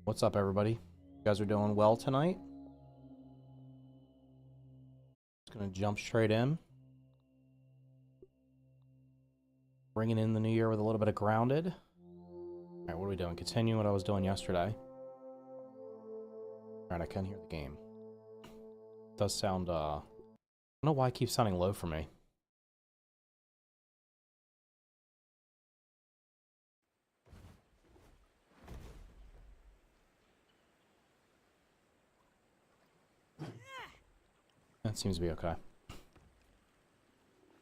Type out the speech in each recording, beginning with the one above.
What's up, everybody? You guys are doing well tonight? Just gonna jump straight in. Bringing in the new year with a little bit of grounded. Alright, what are we doing? Continue what I was doing yesterday. Alright, I can hear the game. It does sound, I don't know why it keeps sounding low for me. That seems to be okay.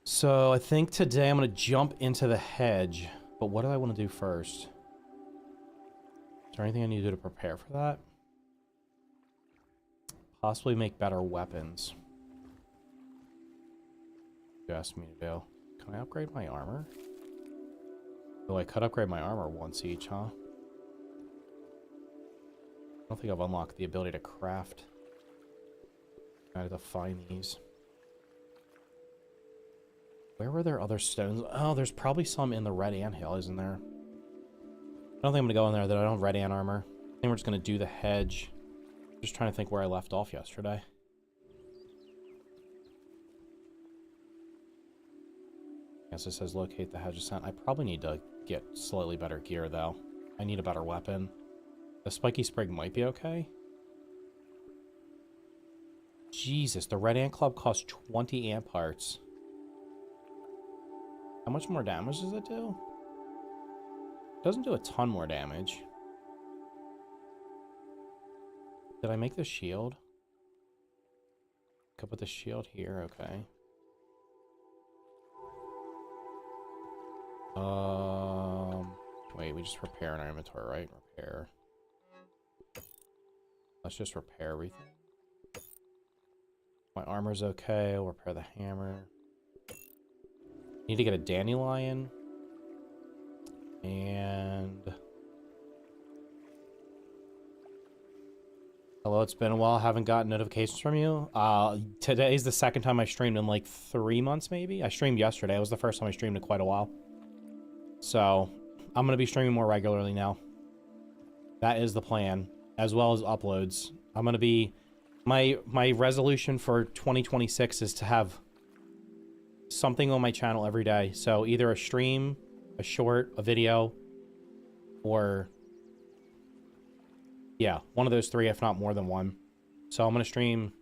So I think today I'm going to jump into the hedge. But what do I want to do first? Is there anything I need to do to prepare for that? Possibly make better weapons. You asked me to do. Can I upgrade my armor? Oh, I could upgrade my armor once each, huh? I don't think I've unlocked the ability to craft. I have to find these. Where were there other stones? Oh, there's probably some in the red anthill, isn't there? I don't think I'm gonna go in there that I don't have red ant armor. I think we're just gonna do the hedge. Just trying to think where I left off yesterday. Yes, it says locate the hedge ascent. I probably need to get slightly better gear though. I need a better weapon. The spiky sprig might be okay. Jesus, the red ant club costs 20 amp hearts. How much more damage does it do? It doesn't do a ton more damage. Did I make the shield? Could put the shield here, okay. Wait, we just repair in our inventory, right? Repair. Let's just repair everything. My armor's okay, we'll repair the hammer. Need to get a dandelion. And... Hello, it's been a while. Haven't gotten notifications from you. Today's the second time I streamed in like 3 months, maybe? I streamed yesterday. It was the first time I streamed in quite a while. So, I'm going to be streaming more regularly now. That is the plan. As well as uploads. I'm going to be... My resolution for 2026 is to have something on my channel every day. So either a stream, a short, a video, or yeah, one of those three, if not more than one. So I'm going to stream.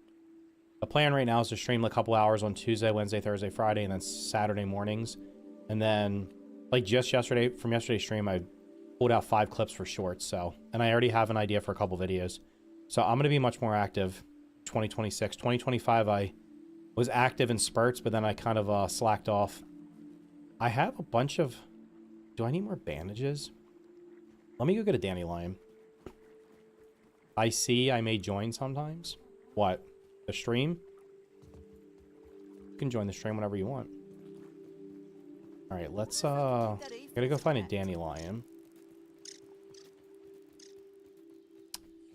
The plan right now is to stream a couple hours on Tuesday, Wednesday, Thursday, Friday, and then Saturday mornings. And then like just yesterday, from yesterday's stream, I pulled out 5 clips for shorts. So, and I already have an idea for a couple videos. So I'm going to be much more active 2026. 2025, I was active in spurts, but then I kind of slacked off. I have a bunch of... Do I need more bandages? Let me go get a dandelion. I see I may join sometimes. What? The stream? You can join the stream whenever you want. Alright, let's gotta go find a dandelion.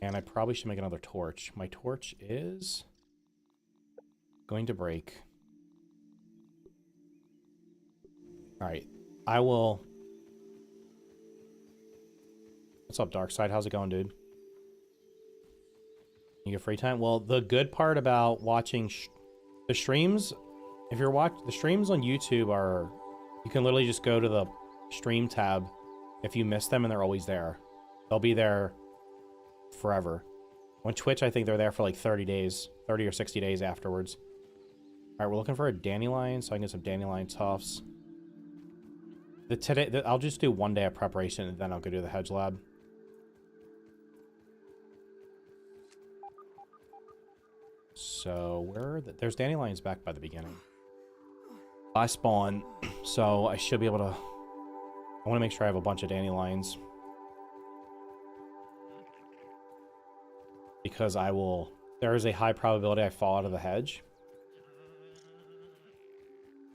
And I probably should make another torch. My torch is going to break. Alright. I will... What's up, Darkside? How's it going, dude? You get free time? Well, the good part about watching the streams, if you're watching... The streams on YouTube are... You can literally just go to the stream tab if you miss them, and they're always there. They'll be there forever. On Twitch, I think they're there for like 30 days. 30 or 60 days afterwards. Alright, we're looking for a dandelion, so I can get some dandelion tufts. I'll just do one day of preparation, and then I'll go do the hedge lab. So, there's dandelions back by the beginning. I spawn, so I should be able to... I want to make sure I have a bunch of dandelions. Because I will... There is a high probability I fall out of the hedge.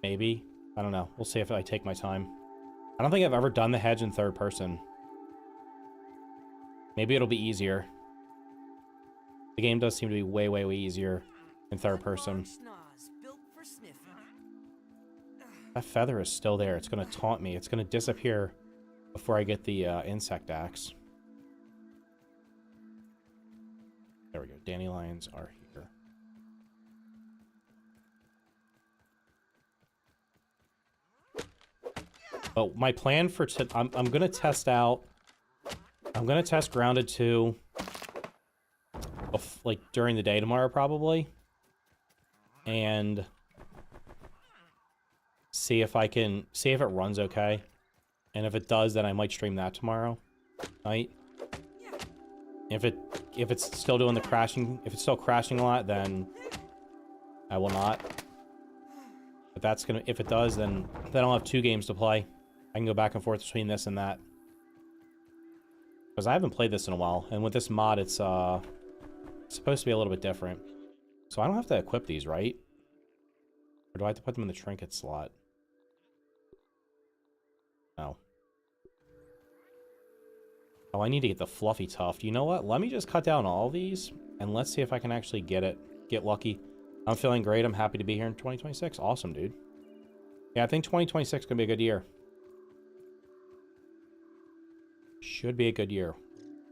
Maybe. I don't know. We'll see if I take my time. I don't think I've ever done the hedge in third person. Maybe it'll be easier. The game does seem to be way, way, way easier in third person. That feather is still there. It's going to taunt me. It's going to disappear before I get the insect axe. There we go. Dandelions are here. But my plan for I'm gonna test out. I'm gonna test Grounded 2, like during the day tomorrow probably, and see if it runs okay, and if it does, then I might stream that tomorrow night. If it's still doing the crashing, if it's still crashing a lot, then I will not. But that's gonna, if it does, then I'll have 2 games to play. I can go back and forth between this and that. Because I haven't played this in a while, and with this mod, it's supposed to be a little bit different. So I don't have to equip these, right? Or do I have to put them in the trinket slot? No. Oh, I need to get the fluffy tuft. You know what? Let me just cut down all these, and let's see if I can actually get lucky. I'm feeling great. I'm happy to be here in 2026. Awesome, dude. Yeah, I think 2026 is going to be a good year. Should be a good year.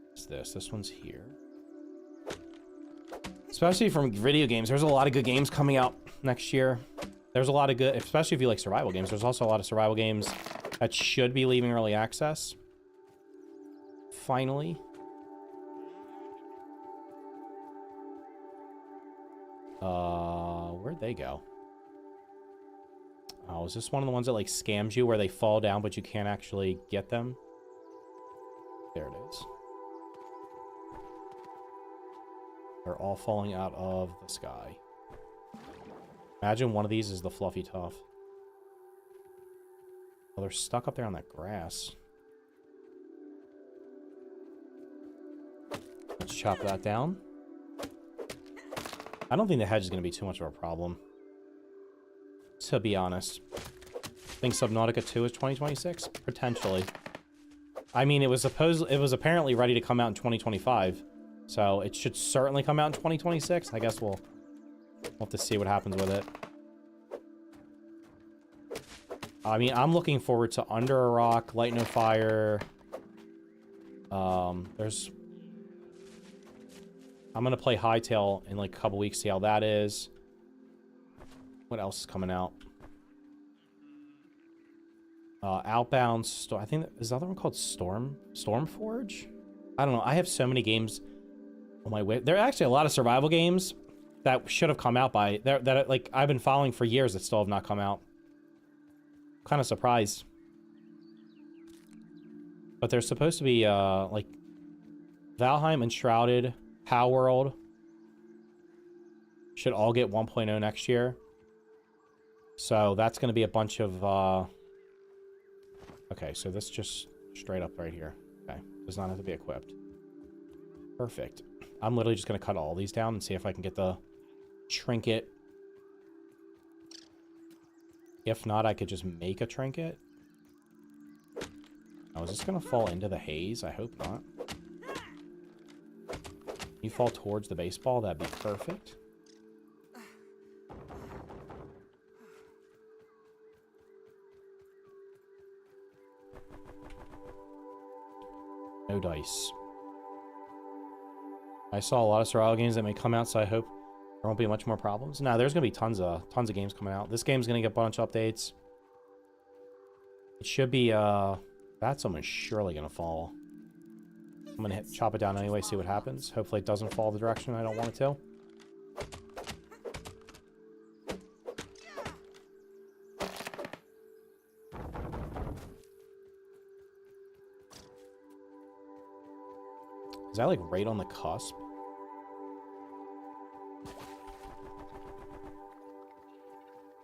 What's this? This one's here. Especially from video games. There's a lot of good games coming out next year. There's a lot of good, especially if you like survival games. There's also a lot of survival games that should be leaving early access. Finally. Where'd they go? Oh, is this one of the ones that like scams you where they fall down but you can't actually get them? There it is. They're all falling out of the sky. Imagine one of these is the fluffy tuff. Well, they're stuck up there on that grass. Let's chop that down. I don't think the hedge is going to be too much of a problem, to be honest. Think Subnautica 2 is 2026? Potentially. I mean, it was apparently ready to come out in 2025, so it should certainly come out in 2026. I guess we'll have to see what happens with it. I mean, I'm looking forward to Under a Rock, Light No Fire. I'm gonna play Hightail in like a couple weeks, see how that is. What else is coming out? Outbound, I think, is the other one called Stormforge? I don't know. I have so many games on my way. There are actually a lot of survival games that should have come out by, that like I've been following for years that still have not come out. Kind of surprised. But there's supposed to be, like, Valheim, Enshrouded, Power World should all get 1.0 next year. So that's going to be a bunch of, okay, so this just straight up right here. Okay, does not have to be equipped. Perfect. I'm literally just going to cut all these down and see if I can get the trinket. If not, I could just make a trinket. Oh, is this going to fall into the haze? I hope not. You fall towards the baseball, that'd be perfect. No dice. I saw a lot of survival games that may come out, so I hope there won't be much more problems. No, there's gonna be tons of games coming out. This game's gonna get a bunch of updates. It should be that someone's surely gonna fall. I'm gonna chop it down anyway, see what happens. Hopefully it doesn't fall the direction I don't want it to. Is that like right on the cusp?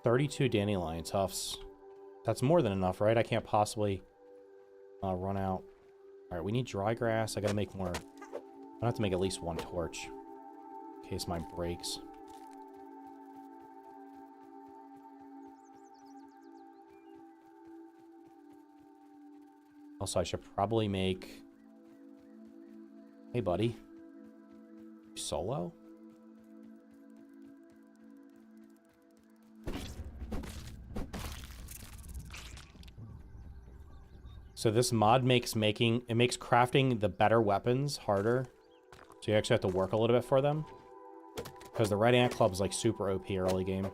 $32 dandelion tufts. That's more than enough, right? I can't possibly run out. All right, we need dry grass. I gotta make more. I have to make at least one torch in case mine breaks. Also, I should probably make... Hey, buddy. Solo? So this mod makes crafting the better weapons harder. So you actually have to work a little bit for them. Because the Red Ant Club is like super OP early game.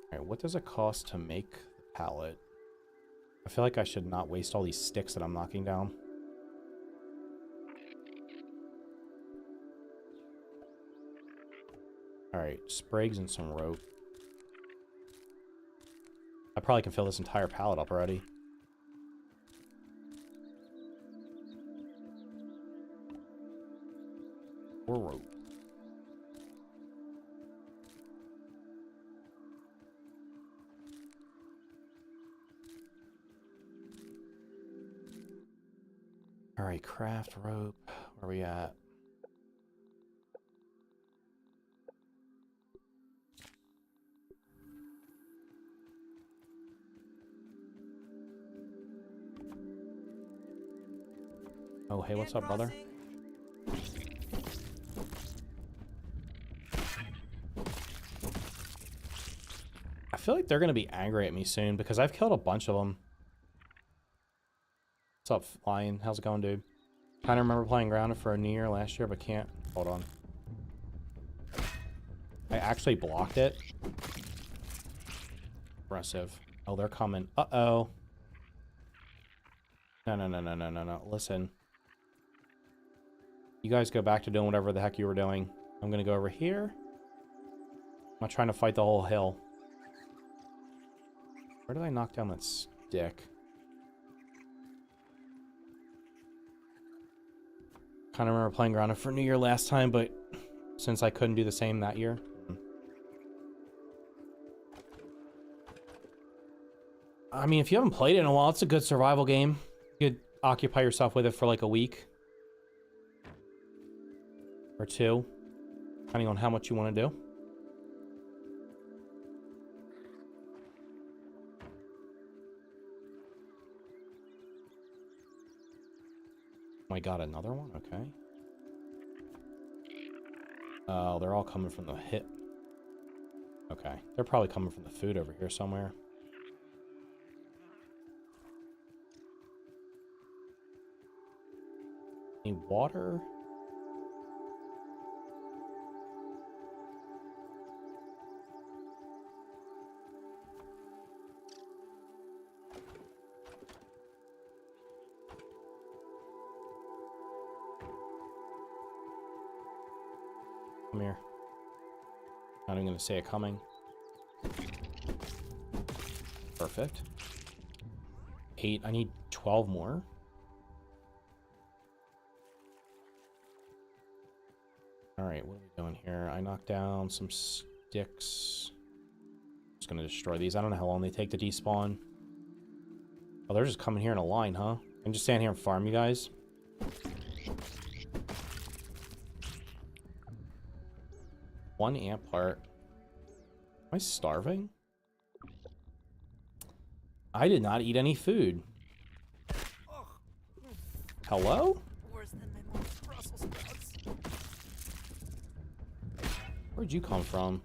Alright, what does it cost to make the pallet? I feel like I should not waste all these sticks that I'm knocking down. Alright, sprigs and some rope. I probably can fill this entire pallet up already. Or rope. Alright, craft rope. Where are we at? Oh, hey, what's up, brother? I feel like they're going to be angry at me soon because I've killed a bunch of them. What's up, Lion? How's it going, dude? Kind of remember playing Grounded for a New Year last year, but can't. Hold on. I actually blocked it. Aggressive. Oh, they're coming. Uh-oh. No. Listen. You guys go back to doing whatever the heck you were doing. I'm going to go over here. I'm not trying to fight the whole hill. Where did I knock down that stick? Kind of remember playing Grounded for New Year last time, but since I couldn't do the same that year. I mean, if you haven't played it in a while, it's a good survival game. You could occupy yourself with it for like a week. Or two. Depending on how much you want to do. Oh my god, another one? Okay. Oh, they're all coming from the hit. Okay. They're probably coming from the food over here somewhere. Any water? Come here. Not even gonna say it coming. Perfect. 8. I need 12 more. Alright, what are we doing here? I knocked down some sticks. Just gonna destroy these. I don't know how long they take to despawn. Oh, they're just coming here in a line, huh? I can just stand here and farm you guys. One ant part. Am I starving? I did not eat any food. Hello? Where'd you come from?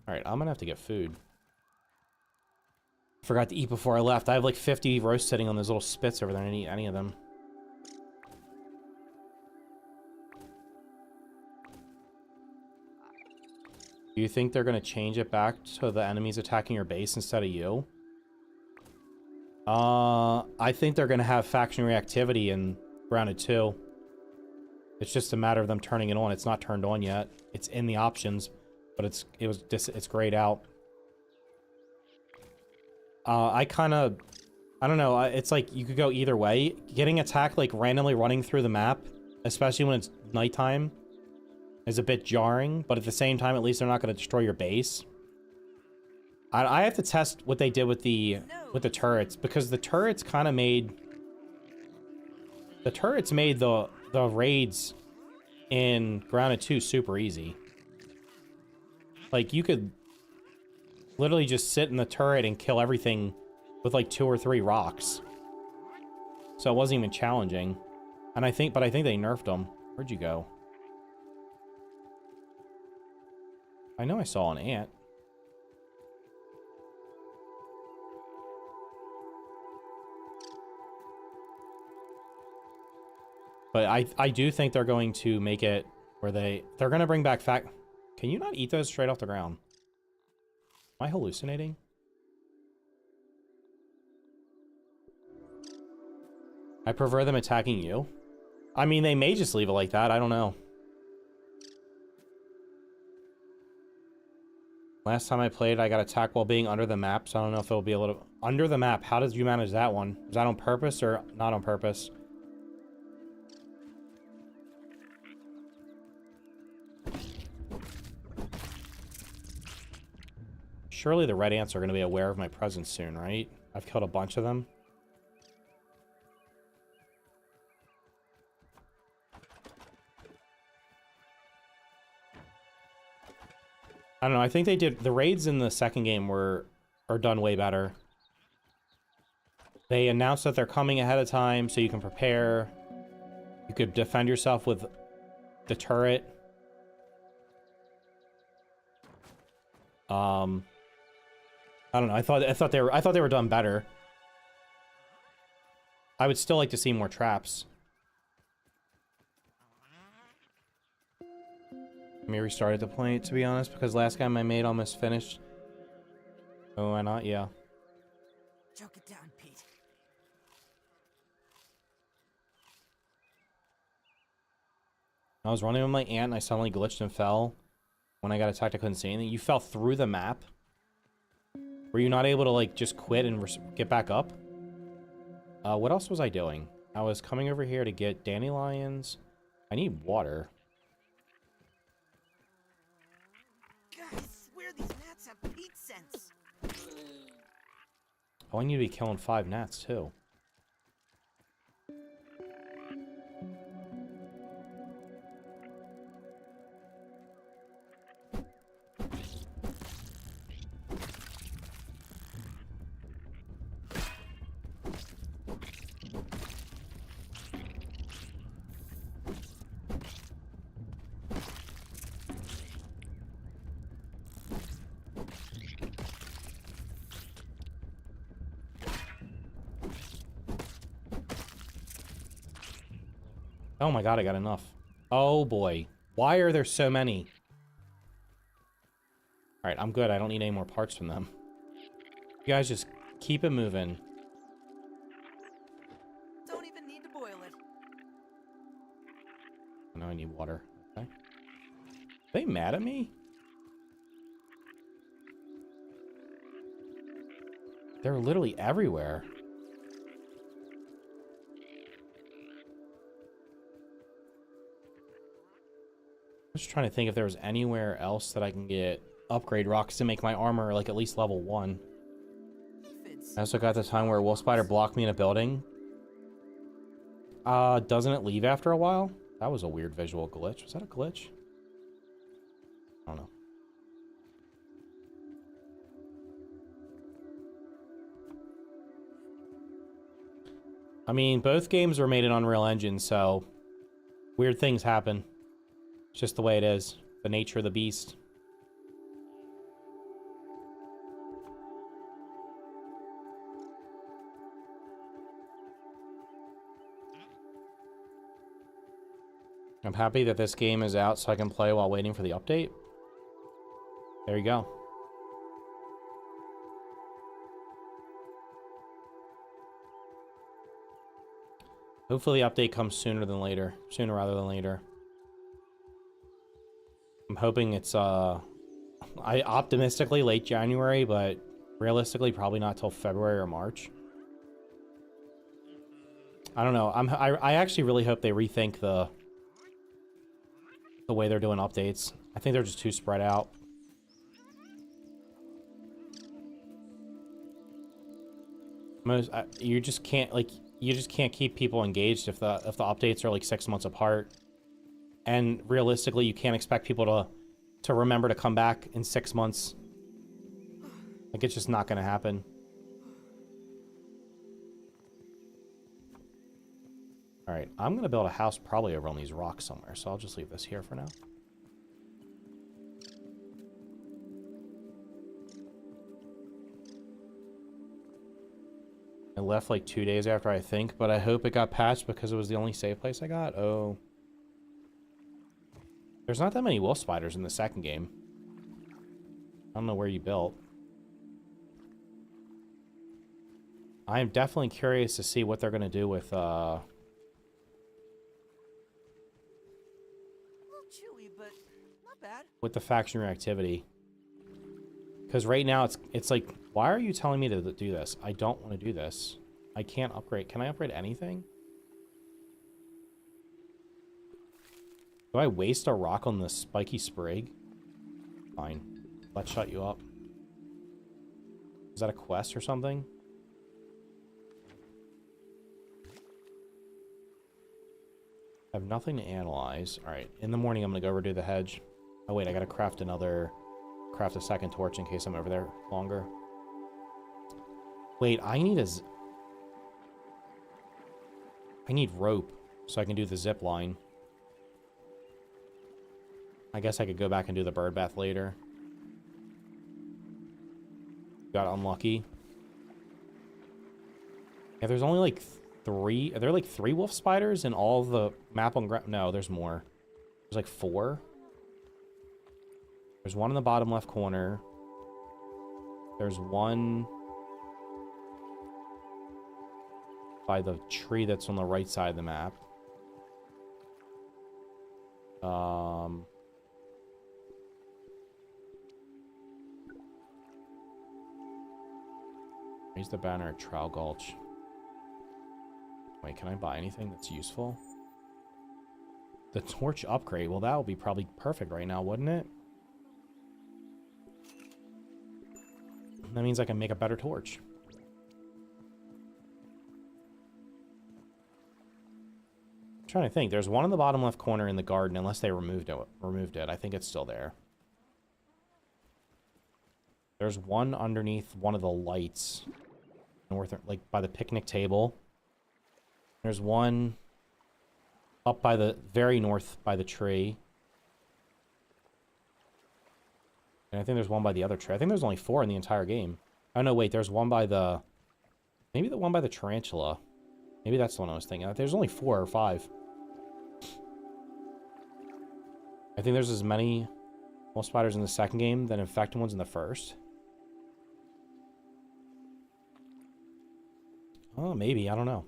Alright, I'm gonna have to get food. Forgot to eat before I left. I have like 50 roasts sitting on those little spits over there. I didn't eat any of them. Do you think they're gonna change it back to the enemies attacking your base instead of you? I think they're gonna have faction reactivity in Grounded 2. It's just a matter of them turning it on. It's not turned on yet. It's in the options, but it's grayed out. I don't know. It's like you could go either way. Getting attacked like randomly running through the map, especially when it's nighttime, is a bit jarring. But at the same time, at least they're not going to destroy your base. I have to test what they did with the turrets, because the turrets kind of made the raids in Grounded 2 super easy. Like, you could literally just sit in the turret and kill everything with like 2 or 3 rocks. So it wasn't even challenging. And I think they nerfed them. Where'd you go? I know I saw an ant. But I do think they're going to make it where they're going to bring back fat. Can you not eat those straight off the ground? Am I hallucinating? I prefer them attacking you. I mean, they may just leave it like that. I don't know. Last time I played, I got attacked while being under the map, so I don't know if it'll be a little... Under the map, how did you manage that one? Was that on purpose or not on purpose? Surely the red ants are going to be aware of my presence soon, right? I've killed a bunch of them. I don't know. I think they did... The raids in the second game are done way better. They announced that they're coming ahead of time so you can prepare. You could defend yourself with the turret. I don't know. I thought they were done better. I would still like to see more traps. Let me restart the point, to be honest, because last game I made almost finished. Oh, why not? Yeah. Choke it down, Pete. I was running with my ant and I suddenly glitched and fell. When I got attacked, I couldn't see anything. You fell through the map? Were you not able to, like, just quit and get back up? What else was I doing? I was coming over here to get dandelions. I need water. God, I swear these gnats have Pete sense. Oh, I need to be killing 5 gnats, too. Oh my god, I got enough. Oh boy. Why are there so many? Alright, I'm good. I don't need any more parts from them. You guys just keep it moving. Don't even need to boil it. Now I need water. Okay. Are they mad at me? They're literally everywhere. I'm just trying to think if there was anywhere else that I can get upgrade rocks to make my armor like at least level 1. I also got the time where a wolf spider blocked me in a building. Doesn't it leave after a while? That was a weird visual glitch. Was that a glitch? I don't know. I mean, both games were made in Unreal Engine, so weird things happen. It's just the way it is. The nature of the beast. I'm happy that this game is out so I can play while waiting for the update. There you go. Hopefully the update comes sooner than later. Sooner rather than later. I'm hoping it's, optimistically late January, but realistically probably not till February or March. I don't know. I actually really hope they rethink the way they're doing updates. I think they're just too spread out. You just can't keep people engaged if the updates are like 6 months apart. And realistically, you can't expect people to remember to come back in 6 months. Like, it's just not going to happen. Alright, I'm going to build a house probably over on these rocks somewhere, so I'll just leave this here for now. I left like 2 days after, I think, but I hope it got patched because it was the only safe place I got. Oh. There's not that many wolf spiders in the second game. I don't know where you built. I am definitely curious to see what they're going to do with, A little chewy, but not bad. with the faction reactivity. Because right now it's like, why are you telling me to do this? I don't want to do this. I can't upgrade. Can I upgrade anything? Do I waste a rock on the spiky sprig? Fine. Let's shut you up. Is that a quest or something? I have nothing to analyze. Alright, in the morning I'm gonna go redo the hedge. Oh wait, I gotta craft a second torch in case I'm over there longer. Wait, I need rope so I can do the zip line. I guess I could go back and do the bird bath later. Got unlucky. Yeah, there's only like 3. Are there like 3 wolf spiders in all of the map on ground? No, there's more. There's like 4. There's one in the bottom left corner. There's one by the tree that's on the right side of the map. Raise the banner at Trowel Gulch. Wait, can I buy anything that's useful? The torch upgrade. Well, that would be probably perfect right now, wouldn't it? That means I can make a better torch. I'm trying to think. There's one in the bottom left corner in the garden, unless they removed it. I think it's still there. There's one underneath one of the lights. North, like by the picnic table. There's one up by the very north by the tree. And I think there's one by the other tree. I think there's only 4 in the entire game. Oh no, wait, there's one by the... Maybe the one by the tarantula. Maybe that's the one I was thinking of. There's only 4 or 5. I think there's as many wolf spiders in the second game than infected ones in the first. Oh, maybe. I don't know.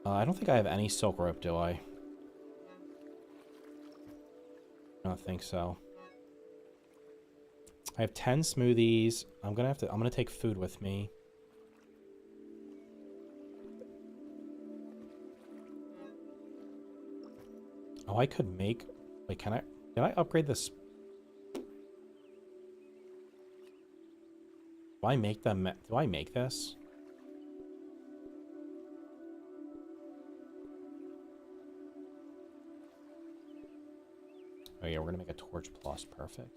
I don't think I have any silk rope, do I? I don't think so. I have 10 smoothies. I'm gonna take food with me. Oh, I could make... Wait, can I upgrade this? Do I make them? Do I make this? Oh yeah, we're gonna make a torch plus. Perfect.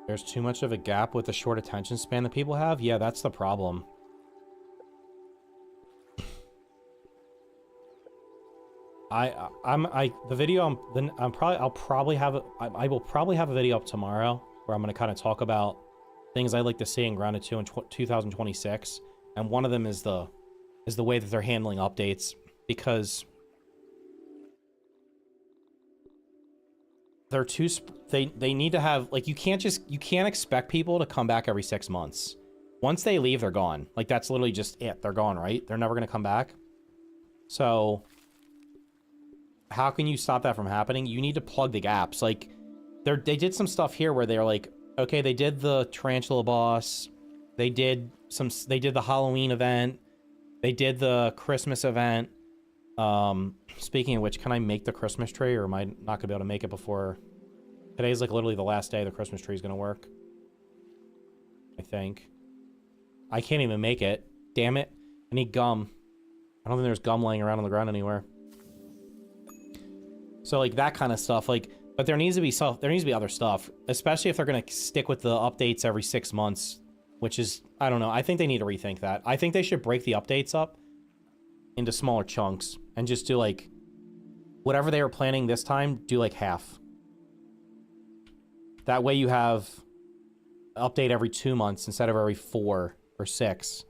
There's too much of a gap with the short attention span that people have. Yeah, that's the problem. The video I'll probably have I will probably have a video up tomorrow where I'm going to kind of talk about things I'd like to see in Grounded 2 in 2026, and one of them is the way that they're handling updates, because they're too they need to have, like, you can't expect people to come back every 6 months. Once they leave, they're gone. Like, that's literally just it. They're gone, right? They're never going to come back. So how can you stop that from happening? You need to plug the gaps. Like, they did some stuff here where they're like, okay, they did the tarantula boss, they did the Halloween event, they did the Christmas event. Speaking of which, can I make the Christmas tree, or am I not gonna be able to make it before today's like literally the last day the Christmas tree is gonna work? I think I can't even make it. Damn it! I need gum. I don't think there's gum laying around on the ground anywhere. So like that kind of stuff, like, but there needs to be other stuff, especially if they're gonna stick with the updates every 6 months, which is, I don't know. I think they need to rethink that. I think they should break the updates up into smaller chunks and just do like whatever they were planning this time, do like half. That way you have update every 2 months instead of every 4 or 6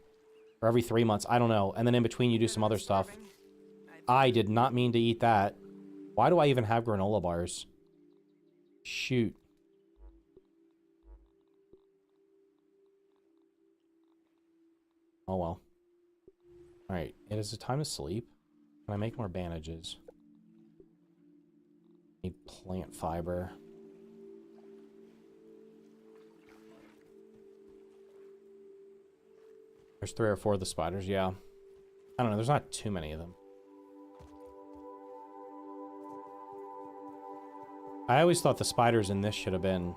or every 3 months. I don't know. And then in between you do some other stuff. I did not mean to eat that. Why do I even have granola bars? Shoot. Oh well. Alright, it is a time to sleep. Can I make more bandages? Need plant fiber. There's 3 or 4 of the spiders, yeah. I don't know, there's not too many of them. I always thought the spiders in this should have been...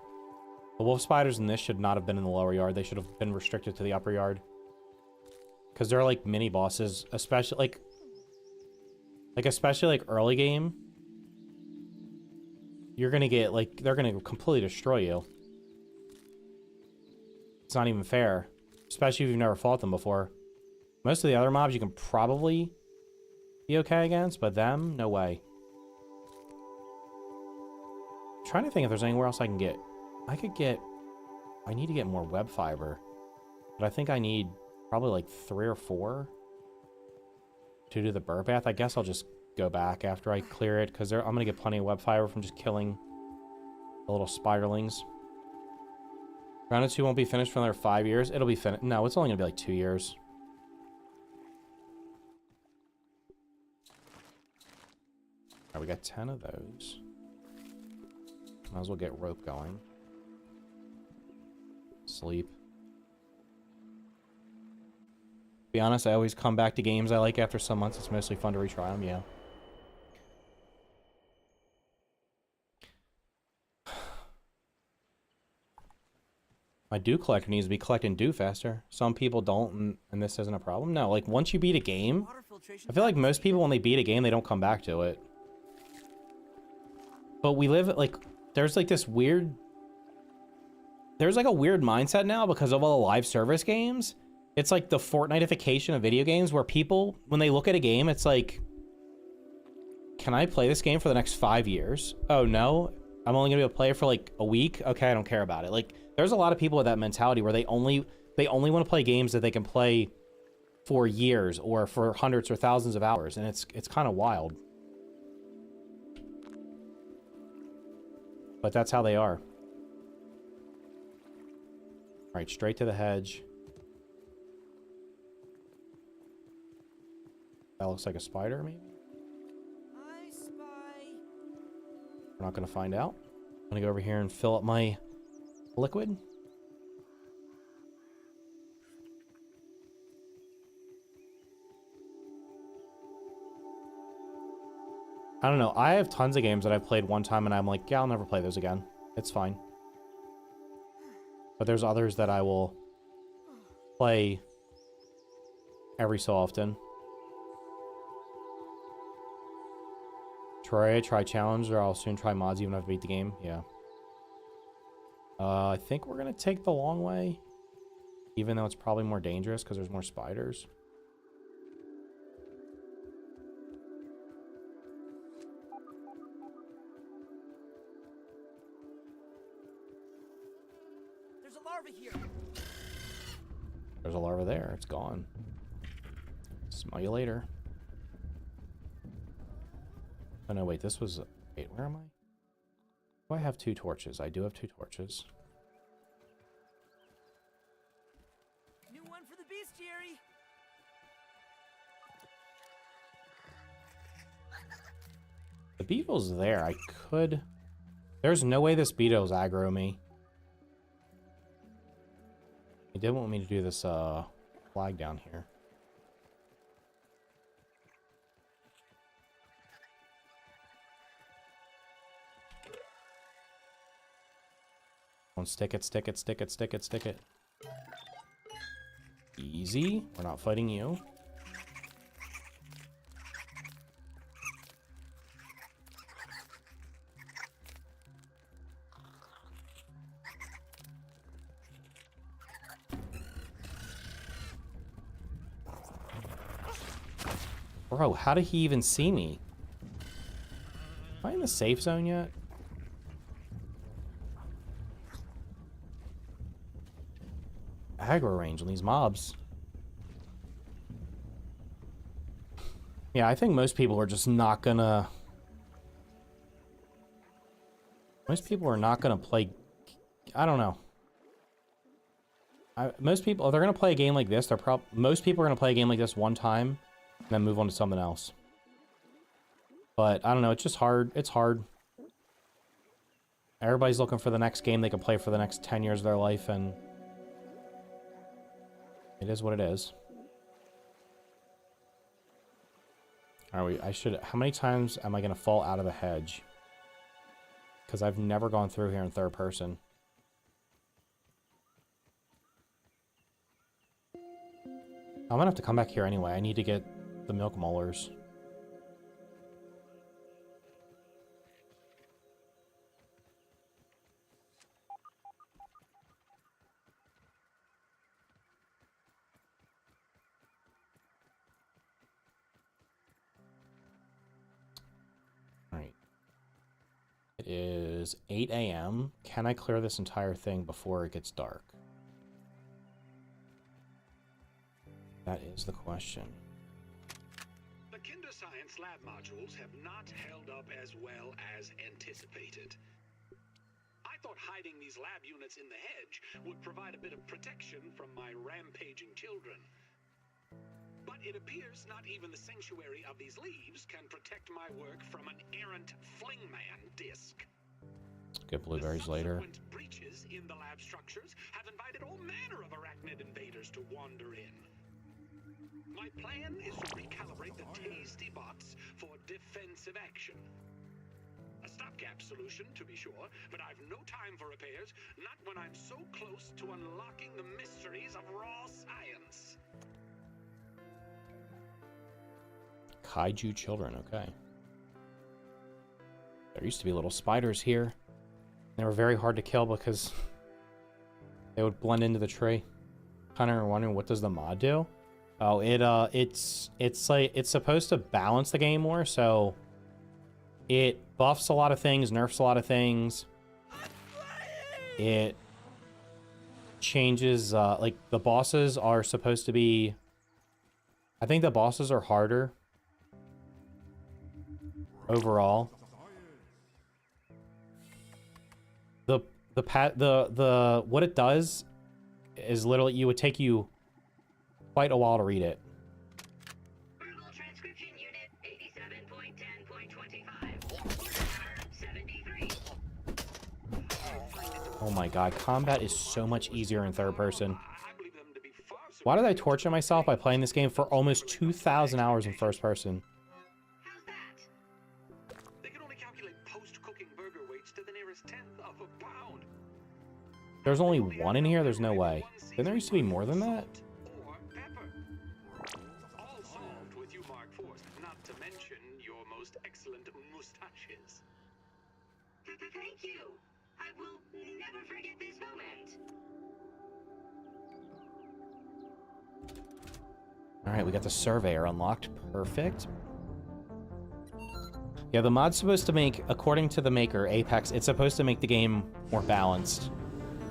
The wolf spiders in this should not have been in the lower yard. They should have been restricted to the upper yard. Because they're like mini bosses, especially like early game. You're gonna get like, they're gonna completely destroy you. It's not even fair. Especially if you've never fought them before. Most of the other mobs you can probably be okay against, but them, no way. I'm trying to think if there's anywhere else I can get. I need to get more web fiber. But I think I need probably like 3 or 4 to do the bird bath. I guess I'll just go back after I clear it, because I'm going to get plenty of web fiber from just killing the little spiderlings. Round 2 won't be finished for another 5 years. It'll be finished. No, it's only going to be like 2 years. Alright, we got 10 of those. Might as well get rope going. Sleep. To be honest, I always come back to games I like after some months. It's mostly fun to retry them, yeah. My dew collector needs to be collecting dew faster. Some people don't, and this isn't a problem. No, like, once you beat a game, I feel like most people, when they beat a game, they don't come back to it. But we live, like, there's, like, this weird... There's, like, a weird mindset now because of all the live service games. It's, like, the Fortnite-ification of video games where people, when they look at a game, it's like... Can I play this game for the next 5 years? Oh, no? I'm only gonna be able to play it for, like, a week? Okay, I don't care about it. Like... There's a lot of people with that mentality where they only want to play games that they can play for years or for hundreds or thousands of hours, and it's kind of wild. But that's how they are. All right, straight to the hedge. That looks like a spider, maybe? I spy. We're not going to find out. I'm going to go over here and fill up my liquid. I don't know. I have tons of games that I've played one time and I'm like, yeah, I'll never play those again. It's fine. But there's others that I will play every so often. Try challenge, or I'll soon try mods even if I beat the game. Yeah. I think we're going to take the long way. Even though it's probably more dangerous because there's more spiders. There's a larva here. There's a larva there. It's gone. Smell you later. Oh no, wait, this was... Wait, where am I? Do I have 2 torches? I do have 2 torches. New one for the bestiary. The beetle's there. I could... There's no way this beetle's aggro me. He didn't want me to do this flag down here. Stick it, stick it, stick it, stick it, stick it. Easy. We're not fighting you. Bro, how did he even see me? the safe zone yet? Aggro range on these mobs. Yeah, I think most people are just not gonna... Most people are not gonna play... I don't know. Most people, if they're gonna play a game like this, most people are gonna play a game like this one time and then move on to something else. But I don't know, it's just hard. It's hard. Everybody's looking for the next game they can play for the next 10 years of their life, and it is what it is. How many times am I gonna fall out of the hedge? Because I've never gone through here in third person. I'm gonna have to come back here anyway. I need to get the milk molars. Alright. It is 8 a.m. Can I clear this entire thing before it gets dark? That is the question. The Kinder Science lab modules have not held up as well as anticipated. I thought hiding these lab units in the hedge would provide a bit of protection from my rampaging children. But it appears not even the sanctuary of these leaves can protect my work from an errant flingman disc. Get blueberries later. The subsequent breaches in the lab structures have invited all manner of arachnid invaders to wander in. My plan is to recalibrate the tasty bots for defensive action. A stopgap solution, to be sure, but I've no time for repairs, not when I'm so close to unlocking the mysteries of raw science. Kaiju children, okay. There used to be little spiders here. They were very hard to kill because they would blend into the tree. Kind of wondering, what does the mod do? Oh, it's like, it's supposed to balance the game more, so it buffs a lot of things, nerfs a lot of things. It changes, like, the bosses are supposed to be... I think the bosses are harder overall. What it does is literally, it would take you quite a while to read it. Verbal transcription unit 87.10.25. 73. Oh my god, combat is so much easier in third person. Why did I torture myself by playing this game for almost 2,000 hours in first person? How's that? They can only calculate post-cooking burger weights to the nearest tenth of a pound. There's only one in here? There's no way. Didn't there used to be more than that? Or pepper. All solved with you, Mark Force, not to mention your most excellent mustaches. Thank you. I will never forget this moment. Alright, we got the Surveyor unlocked. Perfect. Yeah, the mod's supposed to make, according to the maker, Apex, it's supposed to make the game more balanced.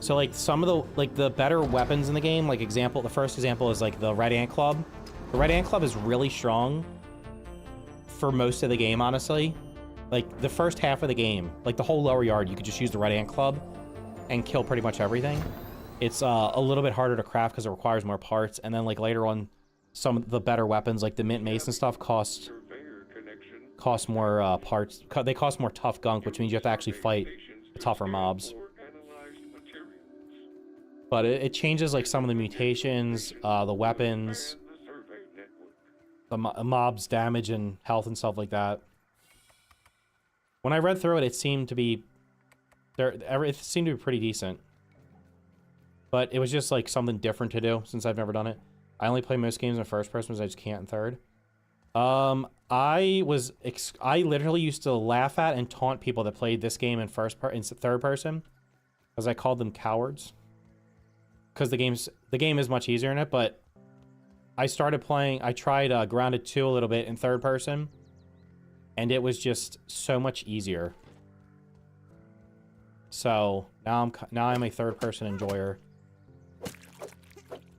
So, like, some of the, like, the better weapons in the game, like, the first example is, like, the Red Ant Club. The Red Ant Club is really strong for most of the game, honestly. Like, the first half of the game, like, the whole lower yard, you could just use the Red Ant Club and kill pretty much everything. It's a little bit harder to craft because it requires more parts, and then, like, later on, some of the better weapons, like the Mint Mace and stuff, cost more parts. They cost more tough gunk, which means you have to actually fight tougher mobs. But it changes, like, some of the mutations, the weapons, the mobs' damage and health and stuff like that. When I read through it, it seemed to be... it seemed to be pretty decent. But it was just, like, something different to do, since I've never done it. I only play most games in first person because I just can't in third. I literally used to laugh at and taunt people that played this game in third person, because I called them cowards. Because the game is much easier in it, but I tried Grounded 2 a little bit in third person, And it was just so much easier. So now I'm a third-person enjoyer.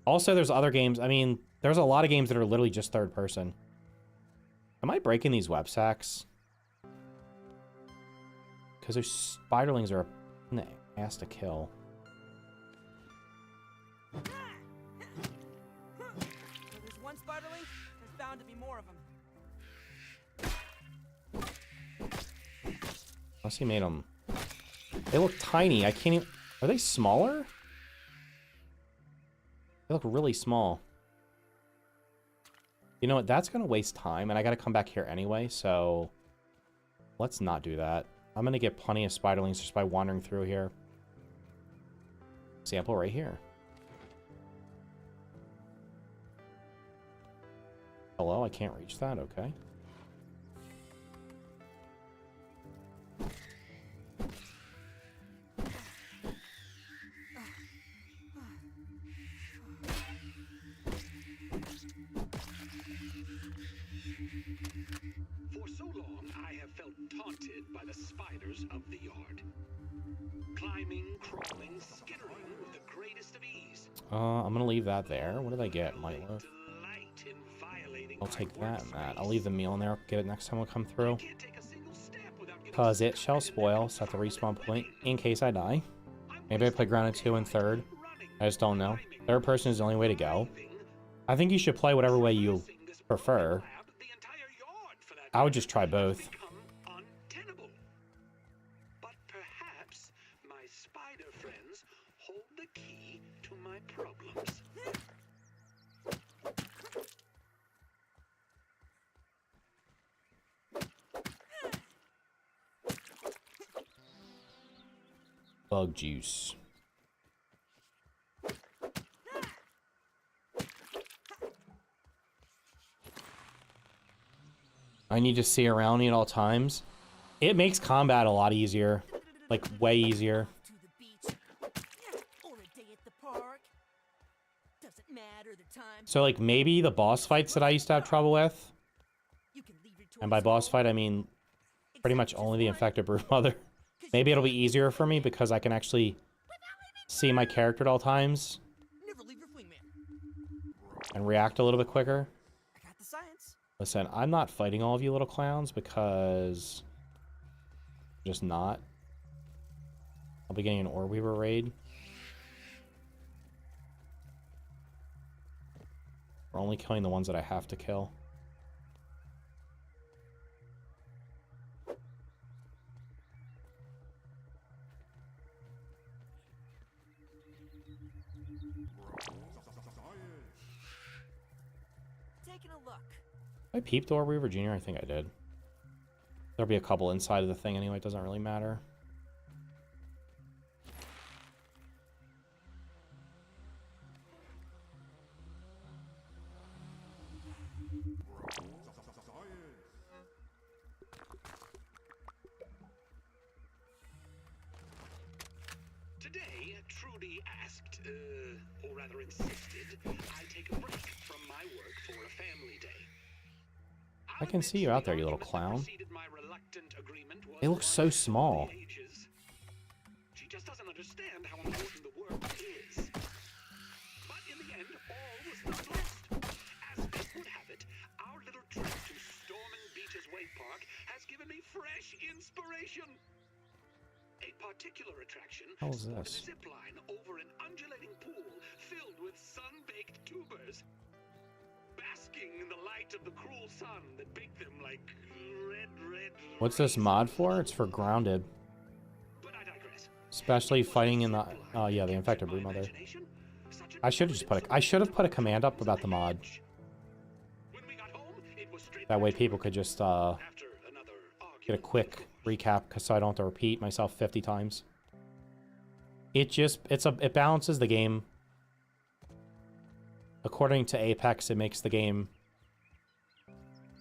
Also, there's other games. I mean, there's a lot of games that are literally just third-person. Am I breaking these web sacks? Because those spiderlings are an ass to kill. Where there's one spiderling, there's bound to be more of them. Unless he made them. They look tiny. I can't even... Are they smaller? They look really small. You know what? That's going to waste time, and I got to come back here anyway, so... Let's not do that. I'm going to get plenty of spiderlings just by wandering through here. Example right here. Hello? I can't reach that? Okay. For so long, I have felt taunted by the spiders of the yard. Climbing, crawling, skittering with the greatest of ease. I'm gonna leave that there. What did I get? Light loaf. Delight in violating I'll my take that and that. I'll workspace. leave the meal in there. Get it next time we'll come through. Can't take a single step without getting Because it shall spoil. Set the respawn point in case I die. Maybe I play grounded 2 and third. I just don't know. Third person is the only way to go. I think you should play whatever way you prefer. I would just try both. Untenable. But perhaps my spider friends hold the key to my problems. Bug juice. I need to see around me at all times. It makes combat a lot easier. Like, way easier. To the beach. Or a day at the park. Doesn't matter the time. So, like, maybe the boss fights that I used to have trouble with. You can leave your And by toys boss home, fight, I mean pretty much only the infected broodmother. Maybe it'll be easier for me because I can actually see my character at all times never leave your wingman. and react a little bit quicker. I got the science. Listen, I'm not fighting all of you little clowns because... just not. I'll be getting an Ore Weaver raid. We're only killing the ones that I have to kill. Taking a look. I peeped Ore Weaver Jr.? I think I did. There'll be a couple inside of the thing anyway, it doesn't really matter. Today, Trudy asked, or rather insisted, I take a break from my work for a family day. I can see you out there, you little clown. They look so She small. just doesn't understand how important the work is. But in the end, all was not lost. As fate would have it, our little trip to Stormin' Beach's Wake Park has given me fresh inspiration. A particular attraction How is sported this? a zip line over an undulating pool filled with sun-baked tubers. Basking in the light of the cruel sun that baked them like red. What's this mod for? It's for grounded. But I digress. Especially fighting in the... oh yeah, the infected broodmother. I should have just put a... I should have put a command up about the mod. When we got home, it was straight That way back to people could just after another get a quick recap so I don't have to repeat myself 50 times. It balances the game. According to Apex, it makes the game...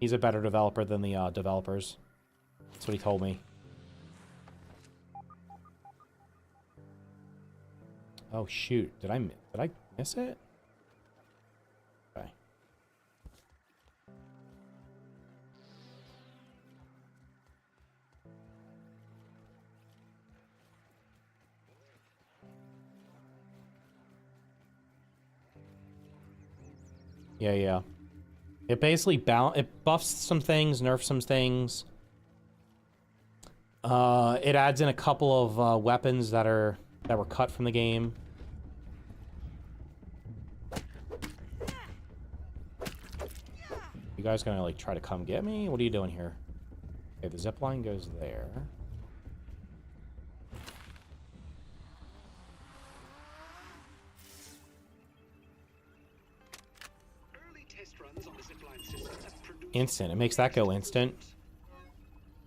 He's a better developer than the developers. That's what he told me. Oh shoot, did I miss it? Okay. Yeah, yeah. It basically it buffs some things, nerfs some things. It adds in a couple of weapons that were cut from the game. You guys gonna like try to come get me? What are you doing here? Okay, the zip line goes there. Early test runs on the zipline system have produced Instant. It makes that go instant.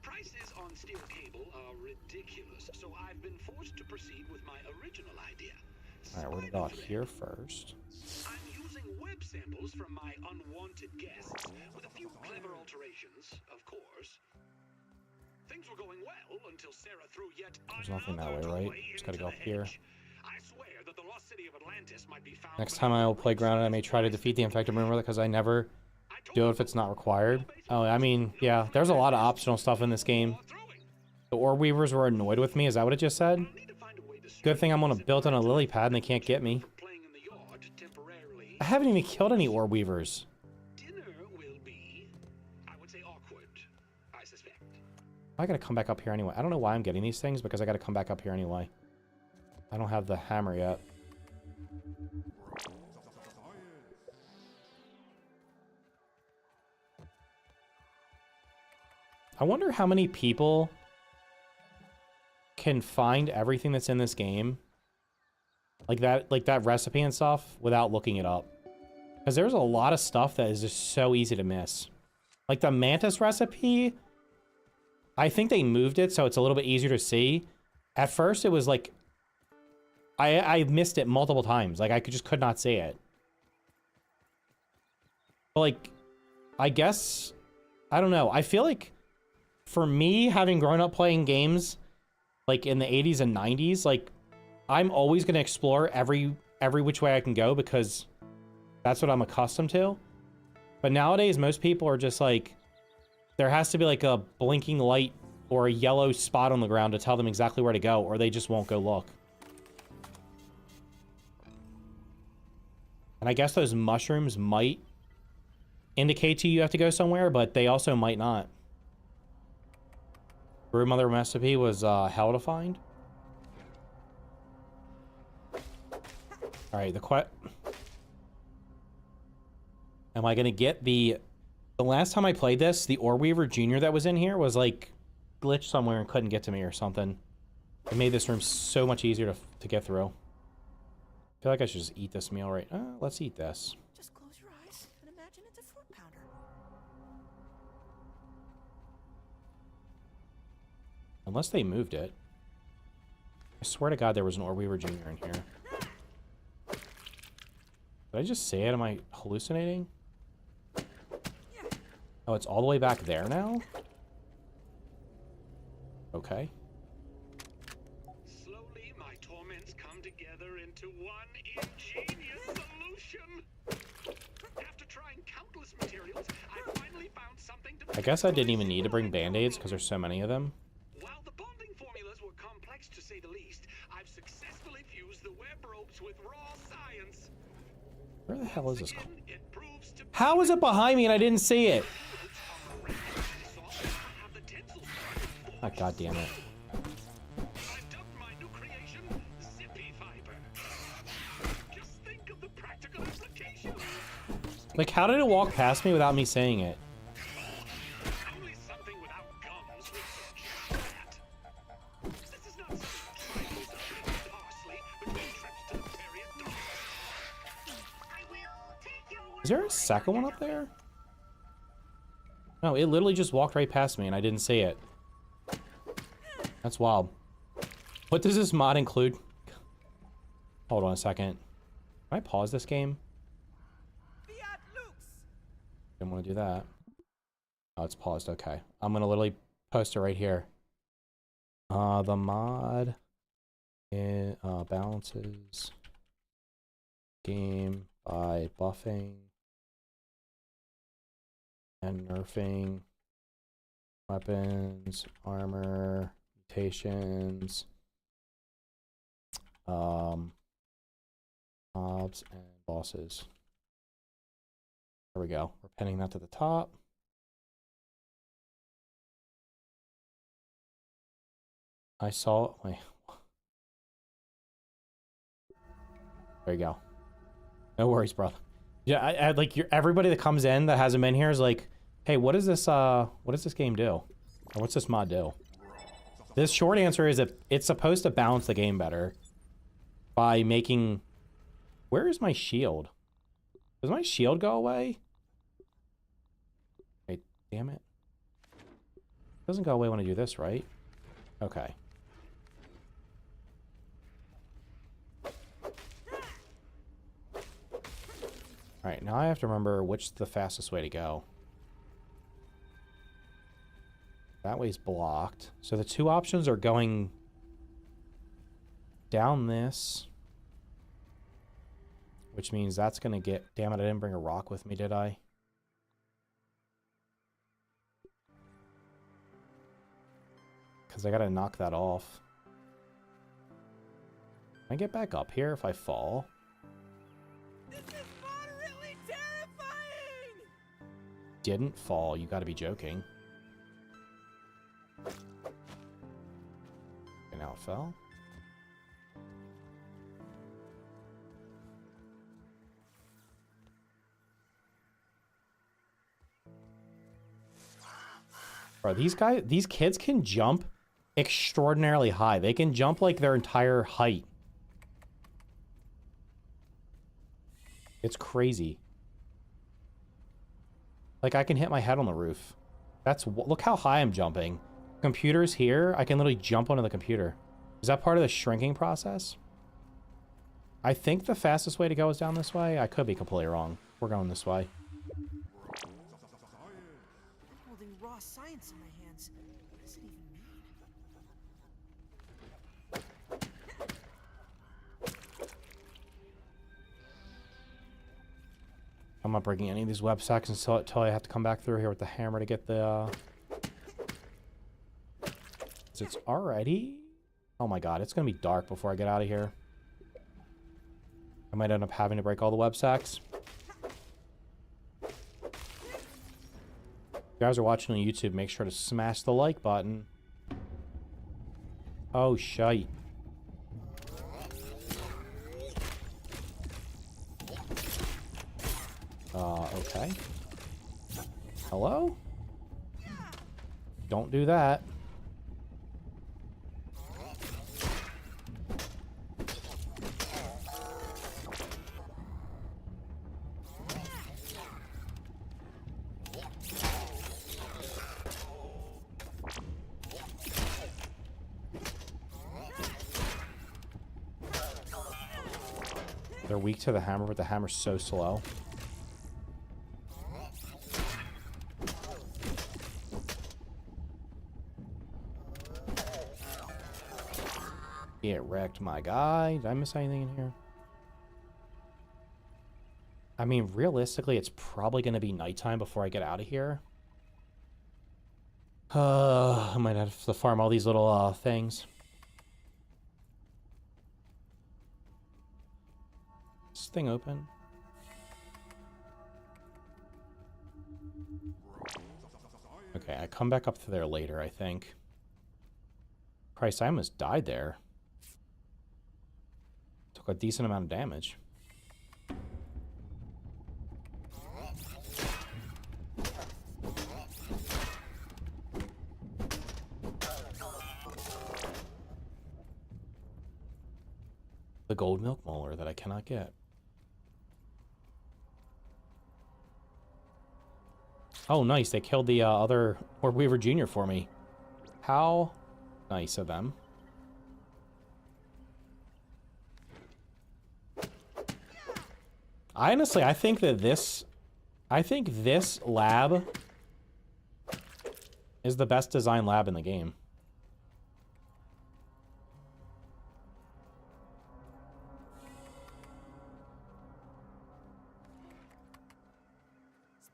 prices on steel cable are ridiculous, so I've been forced to proceed with my original idea. Alright, we're gonna go out here first. I'm using web samples from my unwanted guests, with a few clever alterations, of course. Things were going well until Sarah threw yet There's nothing that way, another right? toy Just gotta into go the up here. hedge. I swear that the lost city of Atlantis might be found. Next time I will play grounded, I may try to defeat the infected rumor because I never do it if it's not required. Oh, I mean, yeah, there's a lot of optional stuff in this game. The Ore Weavers were annoyed with me. Is that what it just said? Good thing I'm on a built on a lily pad and they can't get me. I haven't even killed any Ore Weavers. Dinner will be, I would say, awkward, I suspect. I gotta come back up here anyway. I don't know why I'm getting these things because I gotta come back up here anyway. I don't have the hammer yet. I wonder how many people can find everything that's in this game. Like that recipe and stuff without looking it up. Because there's a lot of stuff that is just so easy to miss. Like the mantis recipe, I think they moved it so it's a little bit easier to see. At first it was like, I missed it multiple times. Like I just could not see it. But like, I guess, I don't know. I feel like for me, having grown up playing games like in the 80s and 90s, like I'm always going to explore every which way I can go because that's what I'm accustomed to. But nowadays, most people are just like, there has to be like a blinking light or a yellow spot on the ground to tell them exactly where to go, or they just won't go look. And I guess those mushrooms might indicate to you have to go somewhere, but they also might not. Brewmother recipe was hell to find. All right, am I gonna get the last time I played this, the Ore Weaver Jr. that was in here was like glitched somewhere and couldn't get to me or something. It made this room so much easier to get through. I feel like I should just eat this meal right. Let's eat this. Just close your eyes and imagine it's a fruit pounder. Unless they moved it. I swear to God there was an Ore Weaver Jr. in here. Did I just say it? Am I hallucinating? Oh, it's all the way back there now? Okay. Slowly, my torments come together into one ingenious solution. After trying countless materials, I finally found something to... I guess I didn't even need to bring band-aids because there's so many of them. While the bonding formulas were complex to say the least, I've successfully fused the web ropes with raw science. Where the hell is this? It proves to How is it behind me and I didn't see it? Oh, God damn it. I've dubbed my new creation Zippy Fiber. Just think of the practical application. Like, how did it walk past me without me saying it? Only something without gums would suggest that. This is not some trifles of big parsley between trips to the period. I will take your word Is there a for it. second one up there? No, it literally just walked right past me and I didn't see it. That's wild. What does this mod include? Hold on a second. Can I pause this game? Fiat Lux! Didn't want to do that. Oh, it's paused. Okay. I'm going to literally post it right here. The mod balances game by buffing and nerfing weapons, armor, mutations, mobs, and bosses. There we go. We're pinning that to the top. I saw it. Wait. There you go. No worries, brother. Yeah, I like everybody that comes in that hasn't been here is like, hey, what does this game do? Or what's this mod do? This short answer is that it's supposed to balance the game better by making... Where is my shield? Does my shield go away? Wait, damn it. It doesn't go away when I do this, right? Okay. Alright, now I have to remember which is the fastest way to go. That way's blocked. So the two options are going down this. Which means that's going to get... Damn it, I didn't bring a rock with me, did I? Because I got to knock that off. Can I get back up here if I fall? This is moderately terrifying! Didn't fall. You got to be joking. Okay, now it fell. Bro, these kids can jump extraordinarily high. They can jump like their entire height. It's crazy. Like, I can hit my head on the roof. Look how high I'm jumping. Computer's here. I can literally jump onto the computer. Is that part of the shrinking process? I think the fastest way to go is down this way. I could be completely wrong. We're going this way. Holding raw science in my hands. What does it even mean? I'm not breaking any of these web sacks until I have to come back through here with the hammer to get the... It's already... Oh my god, it's going to be dark before I get out of here. I might end up having to break all the web sacks. If you guys are watching on YouTube, make sure to smash the like button. Oh, shite. Okay. Hello? Don't do that. They're weak to the hammer, but the hammer's so slow. Get wrecked, my guy. Did I miss anything in here? I mean, realistically, it's probably going to be nighttime before I get out of here. I might have to farm all these little things. Is this thing open? Okay, I come back up to there later, I think. Christ, I almost died there. Took a decent amount of damage. The gold milk molar that I cannot get. Oh, nice. They killed the other Orb Weaver Jr. for me. How nice of them. Honestly, I think this lab is the best designed lab in the game.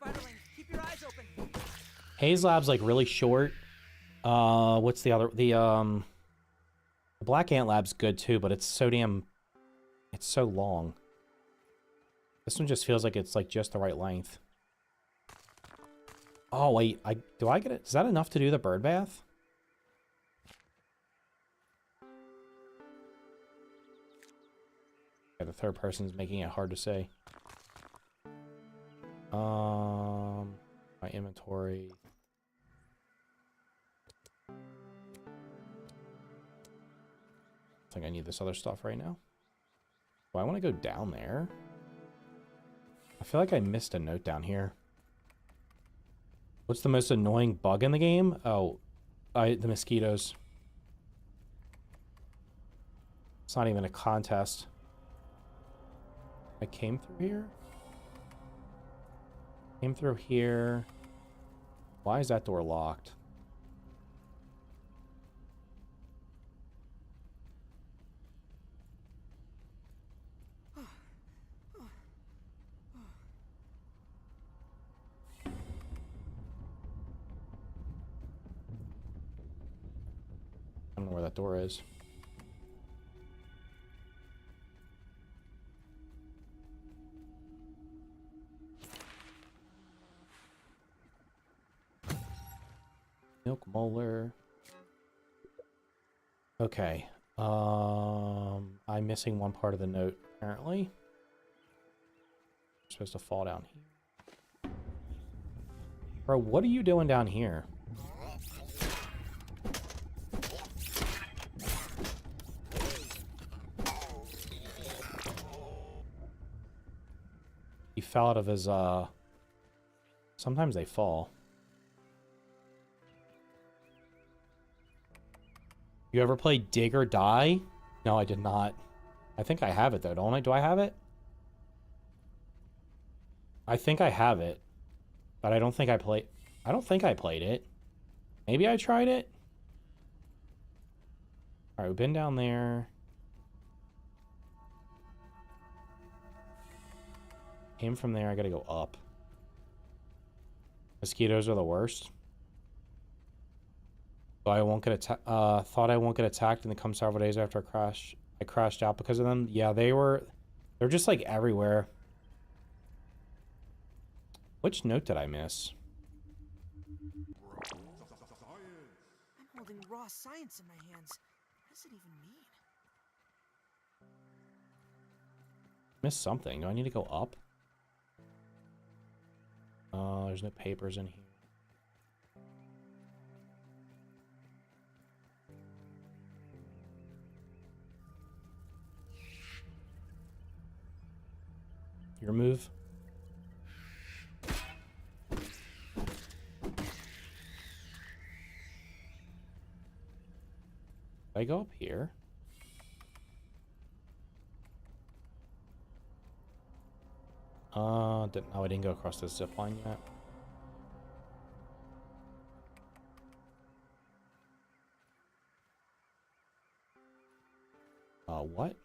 Spiderling, keep your eyes open. Haze Lab's like really short. What's the other? The Black Ant Lab's good too, but it's so long. This one just feels like it's like just the right length. Oh, wait. Do I get it? Is that enough to do the bird bath? Yeah, the third person's making it hard to say. My inventory. I think I need this other stuff right now. Do I want to go down there? I feel like I missed a note down here. What's the most annoying bug in the game? Oh, the mosquitoes. It's not even a contest. I came through here? Came through here. Why is that door locked? I don't know where that door is. Milk molar. Okay. I'm missing one part of the note, apparently. I'm supposed to fall down here. Bro, what are you doing down here? He fell out of his, sometimes they fall. You ever play Dig or Die? No, I did not. I think I have it, though, don't I? Do I have it? I think I have it. But I don't think I played... I don't think I played it. Maybe I tried it? Alright, we've been down there. Came from there, I gotta go up. Mosquitoes are the worst. So I won't get attacked. Thought I won't get attacked, and it comes several days after I crashed out because of them. Yeah, they're just like everywhere. Which note did I miss? I'm holding raw science in my hands. What does it even mean? Missed something. Do I need to go up? There's no papers in here. Your move. I go up here. No, I didn't go across the zip line yet. What?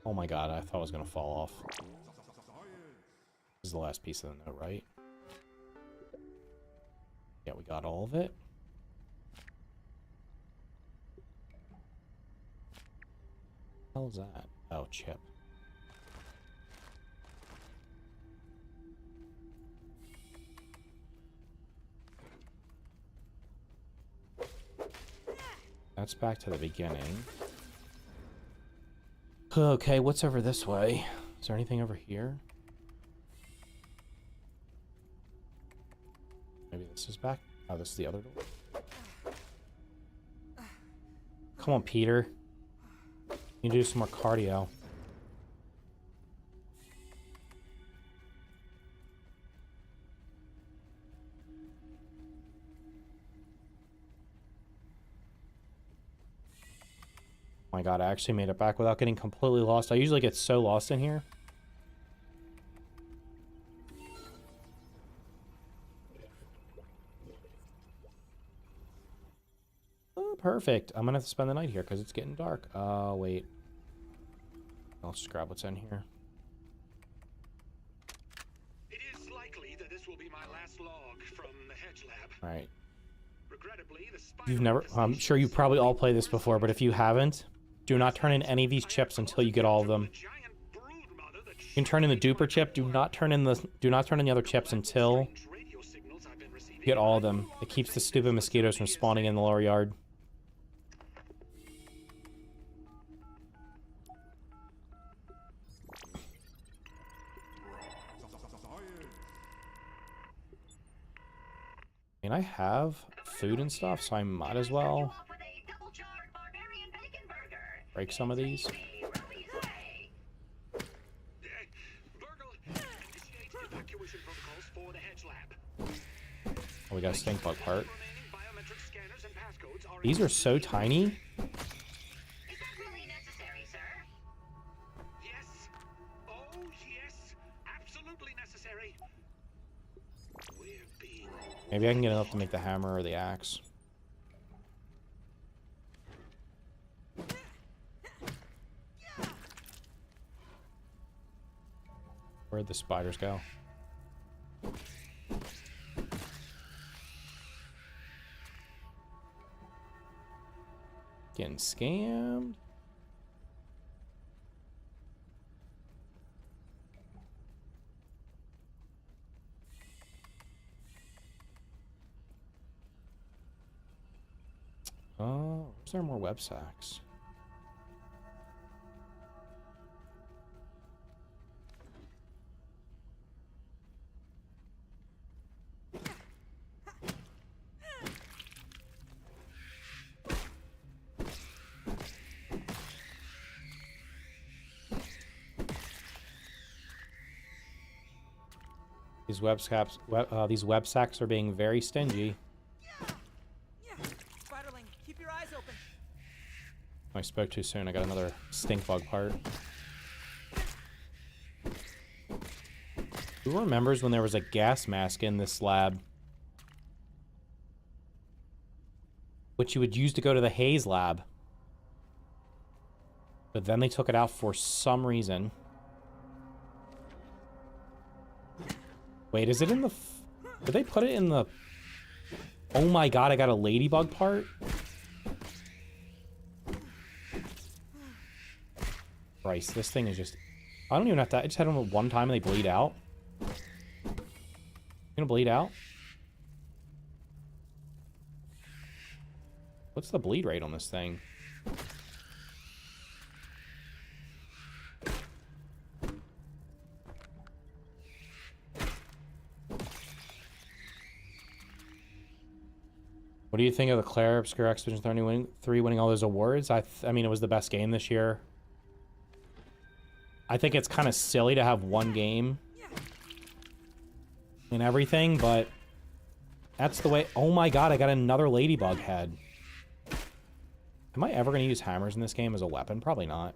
Oh my god, I thought I was gonna fall off. This is the last piece of the note, right? Yeah, we got all of it. What the hell is that? Oh, chip. That's back to the beginning. Okay, what's over this way? Is there anything over here? Maybe this is back? Oh, this is the other door. Come on, Peter. You need to do some more cardio. Oh my god, I actually made it back without getting completely lost. I usually get so lost in here. Oh, perfect. I'm gonna have to spend the night here because it's getting dark. Wait. I'll just grab what's in here. It is likely that this will be my last log from the Hedge lab. Alright. Regrettably, the You've never... I'm sure you've probably all played this before, but if you haven't, do not turn in any of these chips until you get all of them. giant brood mother that You can turn in the duper chip. Do not turn in the other chips until you get all of them. It keeps the stupid mosquitoes from spawning in the lower yard. I mean, I have food and stuff, so I might as well break some of these. Oh, we got a stink bug part. These are so tiny. Is that really necessary, sir? Yes. Oh, yes. Absolutely necessary. We're being... Maybe I can get enough to make the hammer or the axe. Where'd the spiders go? Getting scammed. Oh, is there more web sacks? These web sacks are being very stingy. Spiderling, keep your eyes open. I spoke too soon. I got another stink bug part. Who remembers when there was a gas mask in this lab, which you would use to go to the Hayes lab? But then they took it out for some reason. Wait, is it in the... Did they put it in the... Oh my god, I got a ladybug part? Christ, this thing is just... I don't even have to... I just had them one time and they bleed out. Gonna bleed out? What's the bleed rate on this thing? What do you think of the Claire Obscure Expedition 3 winning all those awards? I mean, it was the best game this year. I think it's kind of silly to have one game and everything, but that's the way... Oh my god, I got another ladybug head. Am I ever going to use hammers in this game as a weapon? Probably not.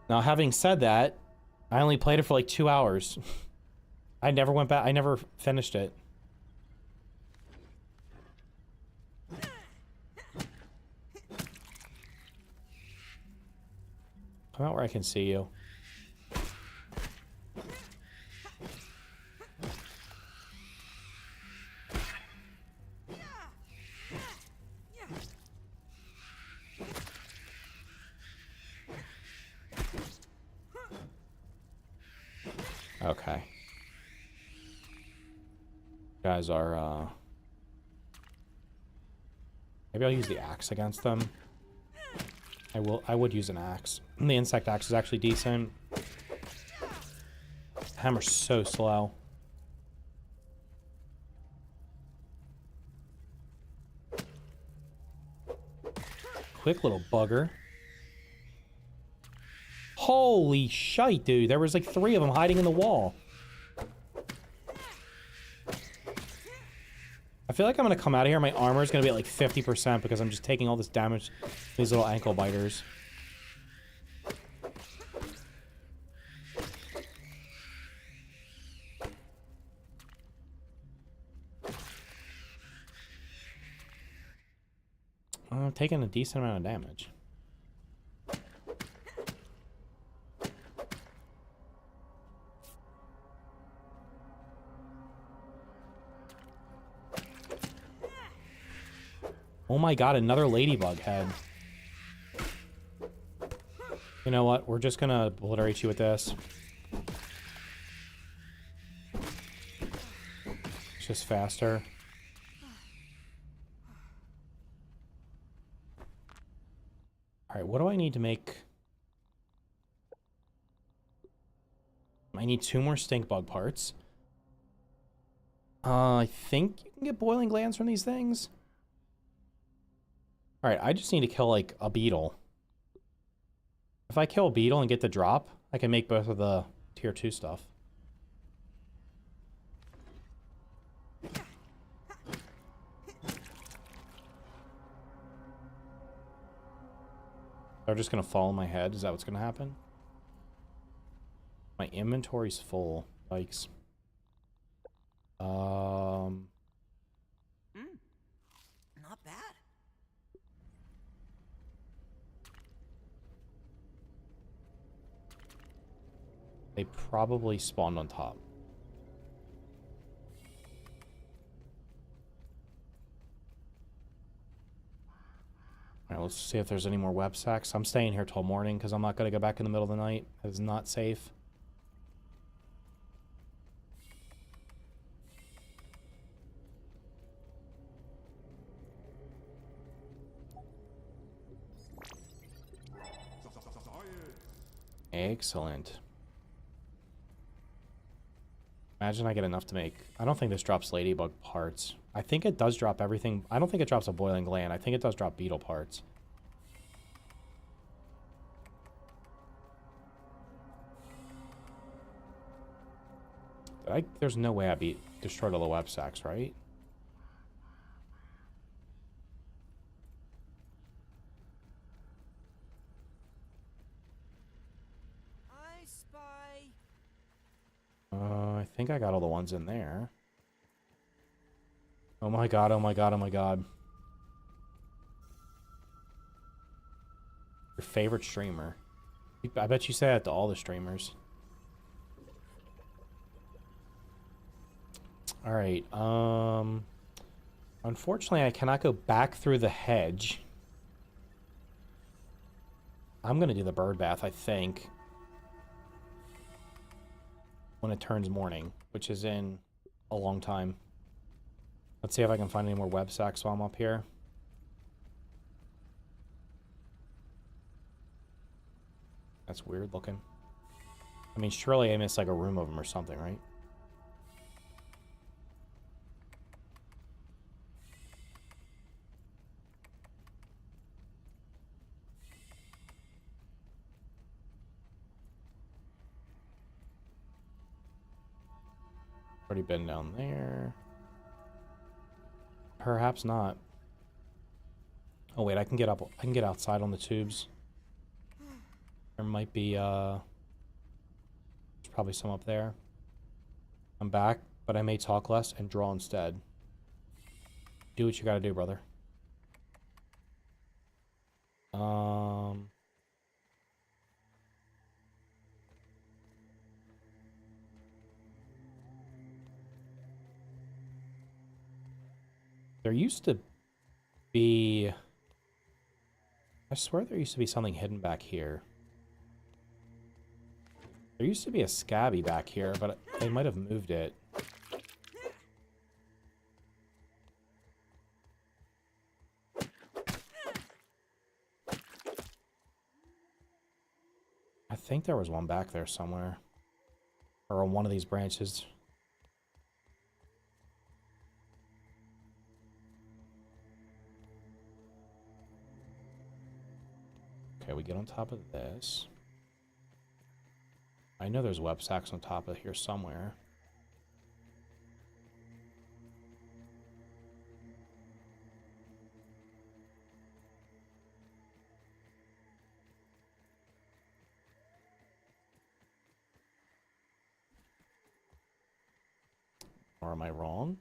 Now, having said that, I only played it for like 2 hours. I never went back. I never finished it. Come out where I can see you. Okay. Guys are, maybe I'll use the axe against them. I would use an axe. The insect axe is actually decent. Hammer's so slow. Quick little bugger. Holy shite, dude. There was like 3 of them hiding in the wall. I feel like I'm going to come out of here. My armor is going to be at like 50% because I'm just taking all this damage. These little ankle biters. I'm taking a decent amount of damage. Oh my god, another ladybug head. You know what? We're just gonna obliterate you with this. It's just faster. Alright, what do I need to make? I need 2 more stink bug parts. I think you can get boiling glands from these things. Alright, I just need to kill, like, a beetle. If I kill a beetle and get the drop, I can make both of the tier 2 stuff. They're just gonna fall in my head? Is that what's gonna happen? My inventory's full. Yikes. Not bad. They probably spawned on top. Alright, let's see if there's any more web sacks. I'm staying here till morning because I'm not going to go back in the middle of the night. It's not safe. Excellent. Imagine I get enough to make... I don't think this drops ladybug parts. I think it does drop everything. I don't think it drops a boiling gland. I think it does drop beetle parts. There's no way I destroyed all the web sacks, right? I spy. I think I got all the ones in there. Oh my god, oh my god, oh my god. Your favorite streamer. I bet you say that to all the streamers. Alright, unfortunately I cannot go back through the hedge. I'm gonna do the bird bath, I think. When it turns morning, which is in a long time. Let's see if I can find any more web sacks while I'm up here. That's weird looking. I mean, surely I missed like a room of them or something, right? Already been down there. Perhaps not. Oh wait, I can get up. I can get outside on the tubes. There might be there's probably some up there. I'm back, but I may talk less and draw instead. Do what you gotta do, brother. There used to be... I swear there used to be something hidden back here. There used to be a scabby back here, but they might have moved it. I think there was one back there somewhere. Or on one of these branches. Okay, we get on top of this. I know there's web sacks on top of here somewhere. Or am I wrong?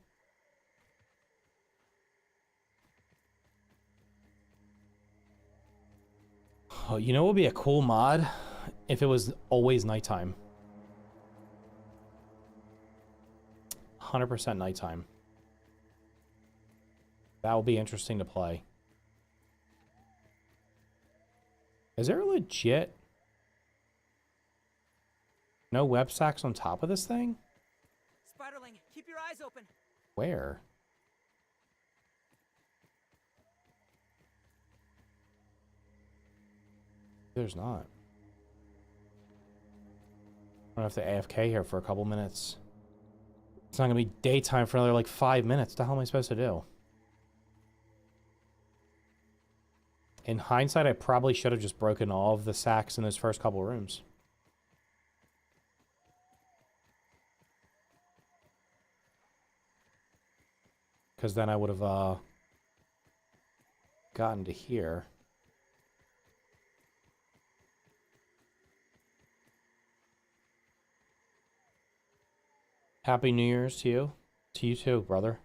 Oh, you know what would be a cool mod? If it was always nighttime. 100% nighttime. That would be interesting to play. Is there legit no web sacks on top of this thing? Spiderling, keep your eyes open. Where? There's not. I'm gonna have to AFK here for a couple minutes. It's not gonna be daytime for another like 5 minutes. What the hell am I supposed to do? In hindsight, I probably should have just broken all of the sacks in those first couple rooms. Because then I would have gotten to here. Happy New Year's to you. To you too, brother.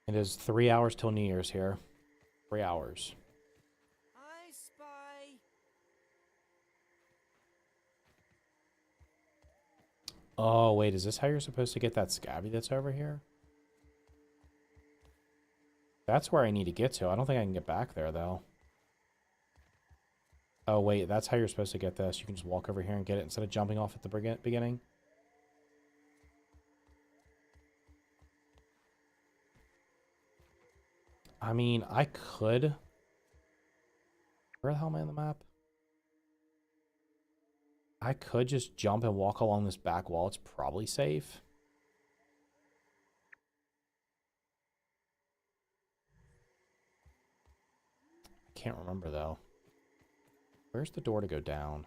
It is 3 hours till New Year's here. 3 hours. I spy. Oh, wait, is this how you're supposed to get that scabby that's over here? That's where I need to get to. I don't think I can get back there, though. Oh, wait, that's how you're supposed to get this. You can just walk over here and get it instead of jumping off at the beginning. I mean, I could... Where the hell am I on the map? I could just jump and walk along this back wall. It's probably safe. I can't remember, though. Where's the door to go down?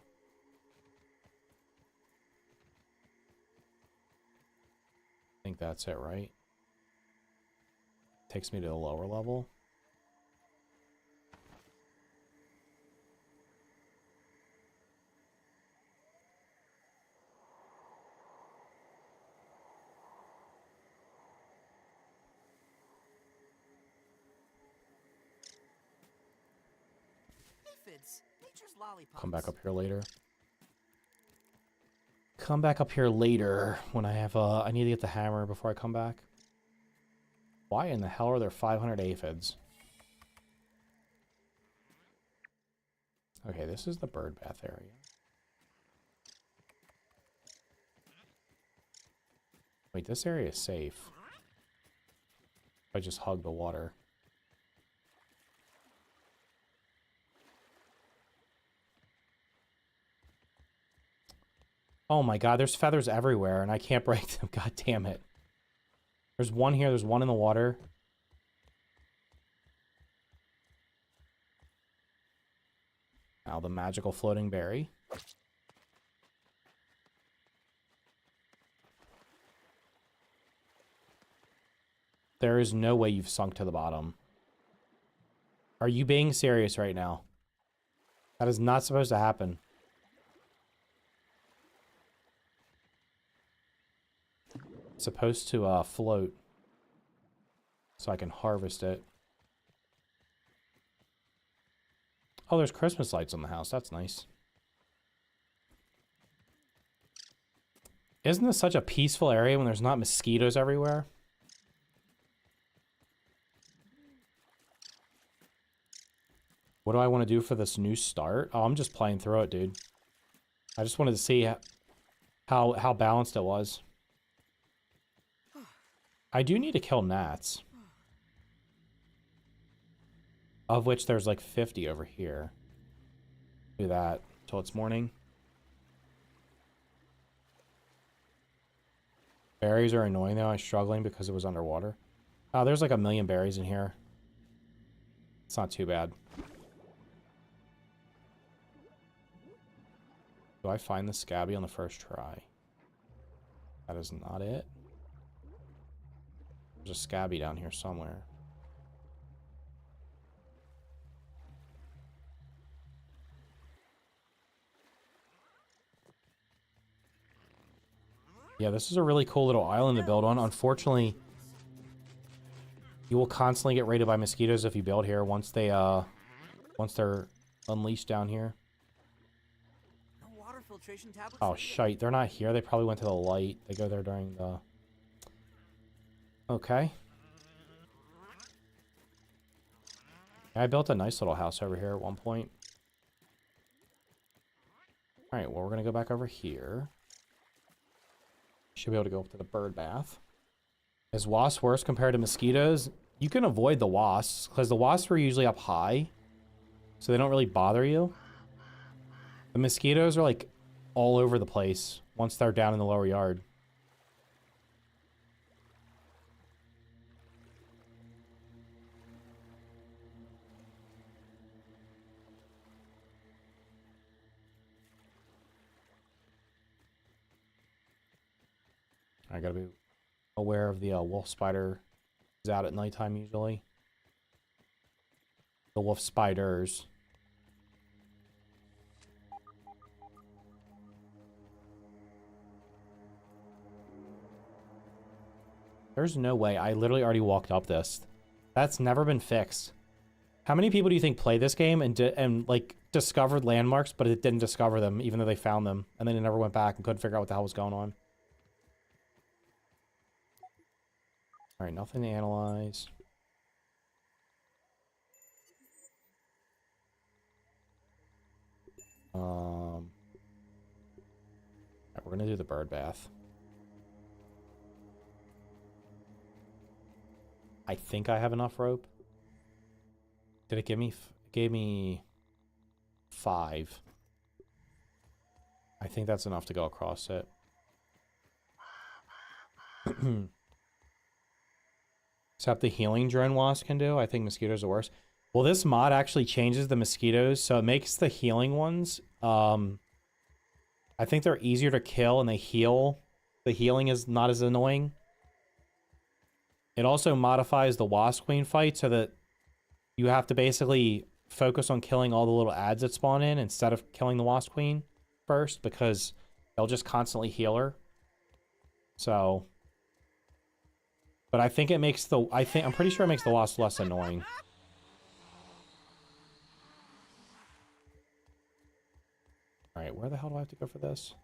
I think that's it, right? Takes me to the lower level. Aphids, nature's lollipops. Come back up here later. Come back up here later when I have I need to get the hammer before I come back. Why in the hell are there 500 aphids? Okay, this is the bird bath area. Wait, this area is safe. I just hug the water. Oh my god, there's feathers everywhere and I can't break them. God damn it. There's one here, there's one in the water. Now the magical floating berry. There is no way you've sunk to the bottom. Are you being serious right now? That is not supposed to happen. It's supposed to float so I can harvest it. Oh, there's Christmas lights on the house. That's nice. Isn't this such a peaceful area when there's not mosquitoes everywhere? What do I want to do for this new start? Oh, I'm just playing through it, dude. I just wanted to see how balanced it was. I do need to kill gnats. Of which there's like 50 over here. Do that till it's morning. Berries are annoying though. I'm struggling because it was underwater. Oh, there's like a million berries in here. It's not too bad. Do I find the scabby on the first try? That is not it. There's a scabby down here somewhere. Yeah, this is a really cool little island to build on. Unfortunately, you will constantly get raided by mosquitoes if you build here once they're unleashed down here. No water filtration tablets. Oh shite, they're not here. They probably went to the light. They go there during the... Okay. I built a nice little house over here at one point. Alright, well, we're going to go back over here. Should be able to go up to the bird bath. Is wasps worse compared to mosquitoes? You can avoid the wasps, because the wasps are usually up high, so they don't really bother you. The mosquitoes are, like, all over the place once they're down in the lower yard. I gotta be aware of the wolf spider. Is out at nighttime usually. The wolf spiders. There's no way. I literally already walked up this. That's never been fixed. How many people do you think play this game and like discovered landmarks, but it didn't discover them, even though they found them, and then it never went back and couldn't figure out what the hell was going on? All right, nothing to analyze. All right, we're gonna do the bird bath. I think I have enough rope. Did it give me? It gave me 5. I think that's enough to go across it. Except the healing drone wasp can do. I think mosquitoes are worse. Well, this mod actually changes the mosquitoes, so it makes the healing ones. I think they're easier to kill and they heal. The healing is not as annoying. It also modifies the wasp queen fight so that you have to basically focus on killing all the little ads that spawn in instead of killing the wasp queen first, because they'll just constantly heal her. So, but I think it makes the I'm pretty sure it makes the wasp less annoying. All right, where the hell do I have to go for this?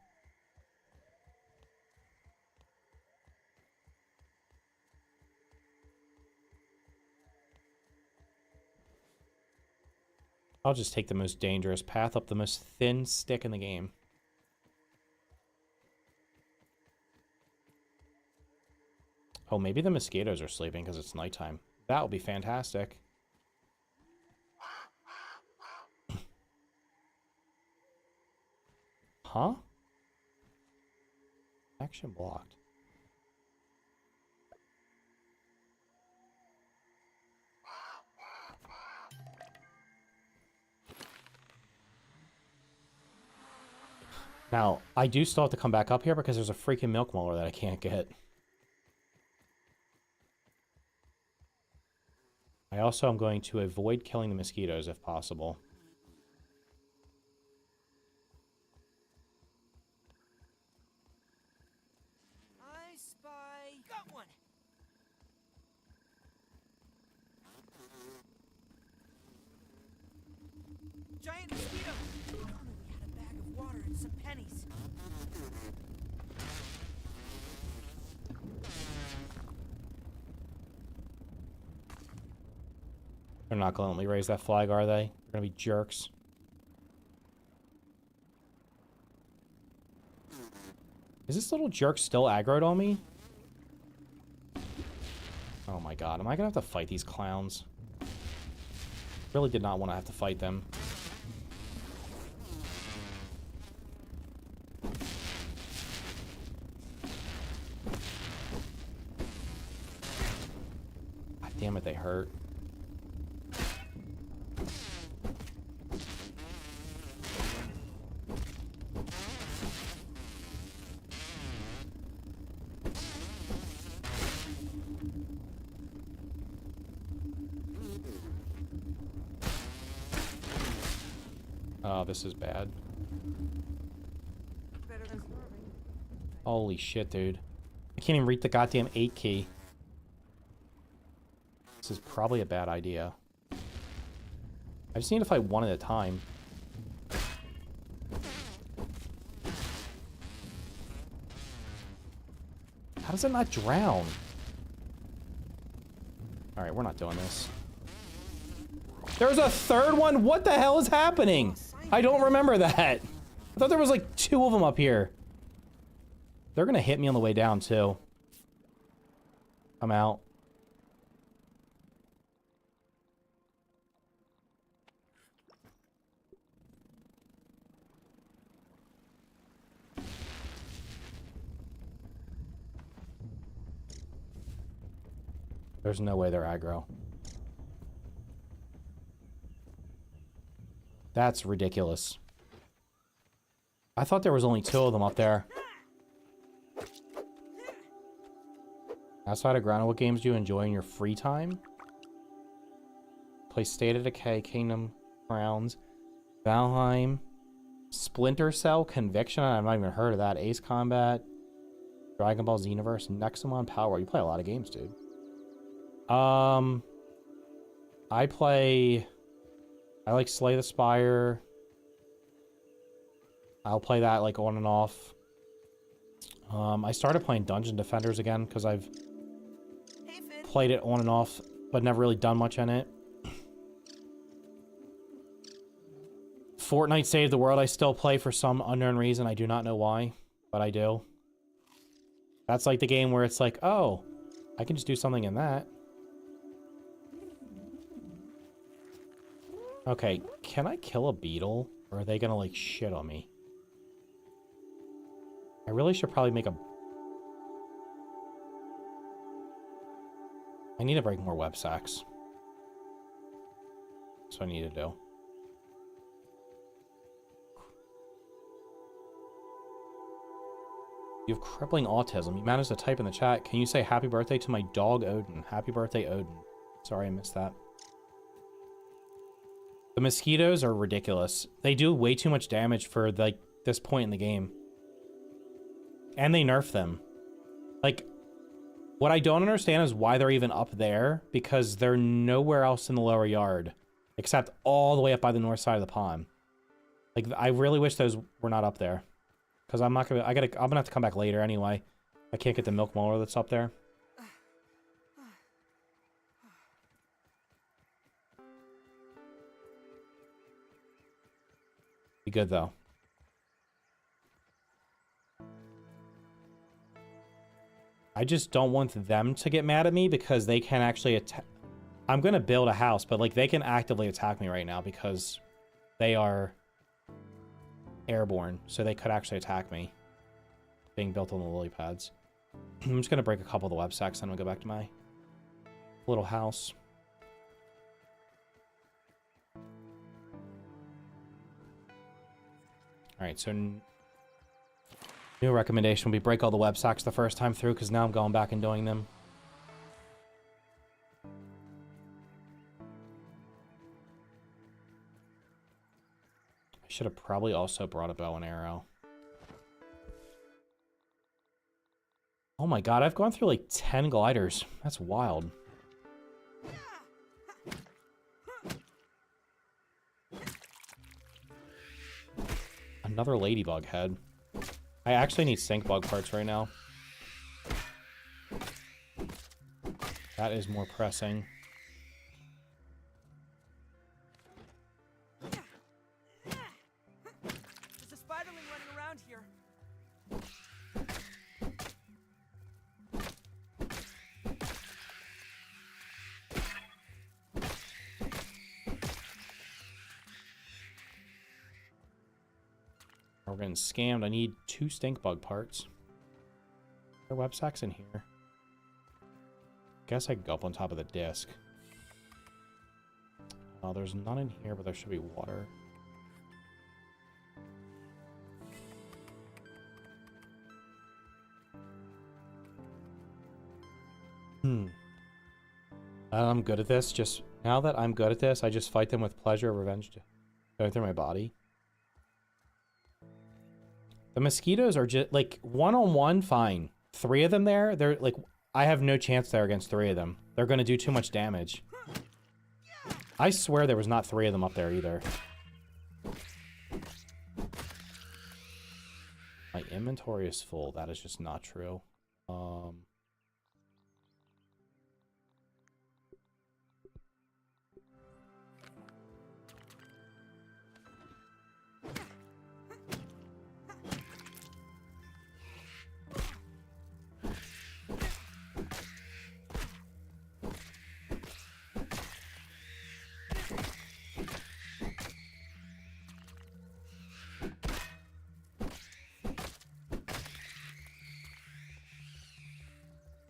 I'll just take the most dangerous path up the most thin stick in the game. Oh, maybe the mosquitoes are sleeping because it's nighttime. That would be fantastic. Huh? Action blocked. Now, I do still have to come back up here because there's a freaking milk molar that I can't get. I also am going to avoid killing the mosquitoes if possible. I spy. Got one. Giant mosquito. If only we had a bag of water and some pennies. They're not going to let me raise that flag, are they? They're going to be jerks. Is this little jerk still aggroed on me? Oh my god, am I going to have to fight these clowns? Really did not want to have to fight them. God damn it, they hurt. Oh, this is bad. Better than starving. Holy shit, dude. I can't even read the goddamn 8 key. This is probably a bad idea. I just need to fight one at a time. How does it not drown? Alright, we're not doing this. There's a third one? What the hell is happening? I don't remember that. I thought there was like 2 of them up here. They're gonna hit me on the way down too. I'm out. There's no way they're aggro. That's ridiculous. I thought there was only 2 of them up there. Outside of ground, what games do you enjoy in your free time? Play State of Decay, Kingdom Crowns, Valheim, Splinter Cell, Conviction. I've not even heard of that. Ace Combat, Dragon Ball Xenoverse, Nexomon Power. You play a lot of games, dude. I like Slay the Spire. I'll play that like on and off. I started playing Dungeon Defenders again because I've played it on and off, but never really done much in it. Fortnite Save the World I still play for some unknown reason. I do not know why, but I do. That's like the game where it's like, oh, I can just do something in that. Okay, can I kill a beetle? Or are they gonna, like, shit on me? I really should probably make a... I need to break more web sacks. That's what I need to do. You have crippling autism. You managed to type in the chat. Can you say happy birthday to my dog, Odin? Happy birthday, Odin. Sorry, I missed that. The mosquitoes are ridiculous. They do way too much damage for, like, this point in the game. And they nerf them. Like, what I don't understand is why they're even up there, because they're nowhere else in the lower yard, except all the way up by the north side of the pond. Like, I really wish those were not up there. Because I'm not gonna, I'm gonna have to come back later anyway. I can't get the milk mower that's up there. Be good though. I just don't want them to get mad at me because they can actually attack. I'm gonna build a house, but like they can actively attack me right now because they are airborne, so they could actually attack me. Being built on the lily pads. I'm just gonna break a couple of the web sacks, then I'll go back to my little house. Alright, so new recommendation will be break all the web sacks the first time through, because now I'm going back and doing them. I should have probably also brought a bow and arrow. Oh my god, I've gone through like 10 gliders. That's wild. Another ladybug head. I actually need stink bug parts right now. That is more pressing. There's a spiderling running around here. We're getting scammed. I need 2 stink bug parts. Are there web sacks in here? Guess I can go up on top of the disc. Oh, there's none in here, but there should be water. I'm good at this. Just now that I'm good at this, I just fight them with pleasure, revenge going through my body. The mosquitoes are just like one-on-one, fine. 3 of them there, they're like, I have no chance there against 3 of them. They're going to do too much damage. I swear there was not 3 of them up there either. My inventory is full. That is just not true.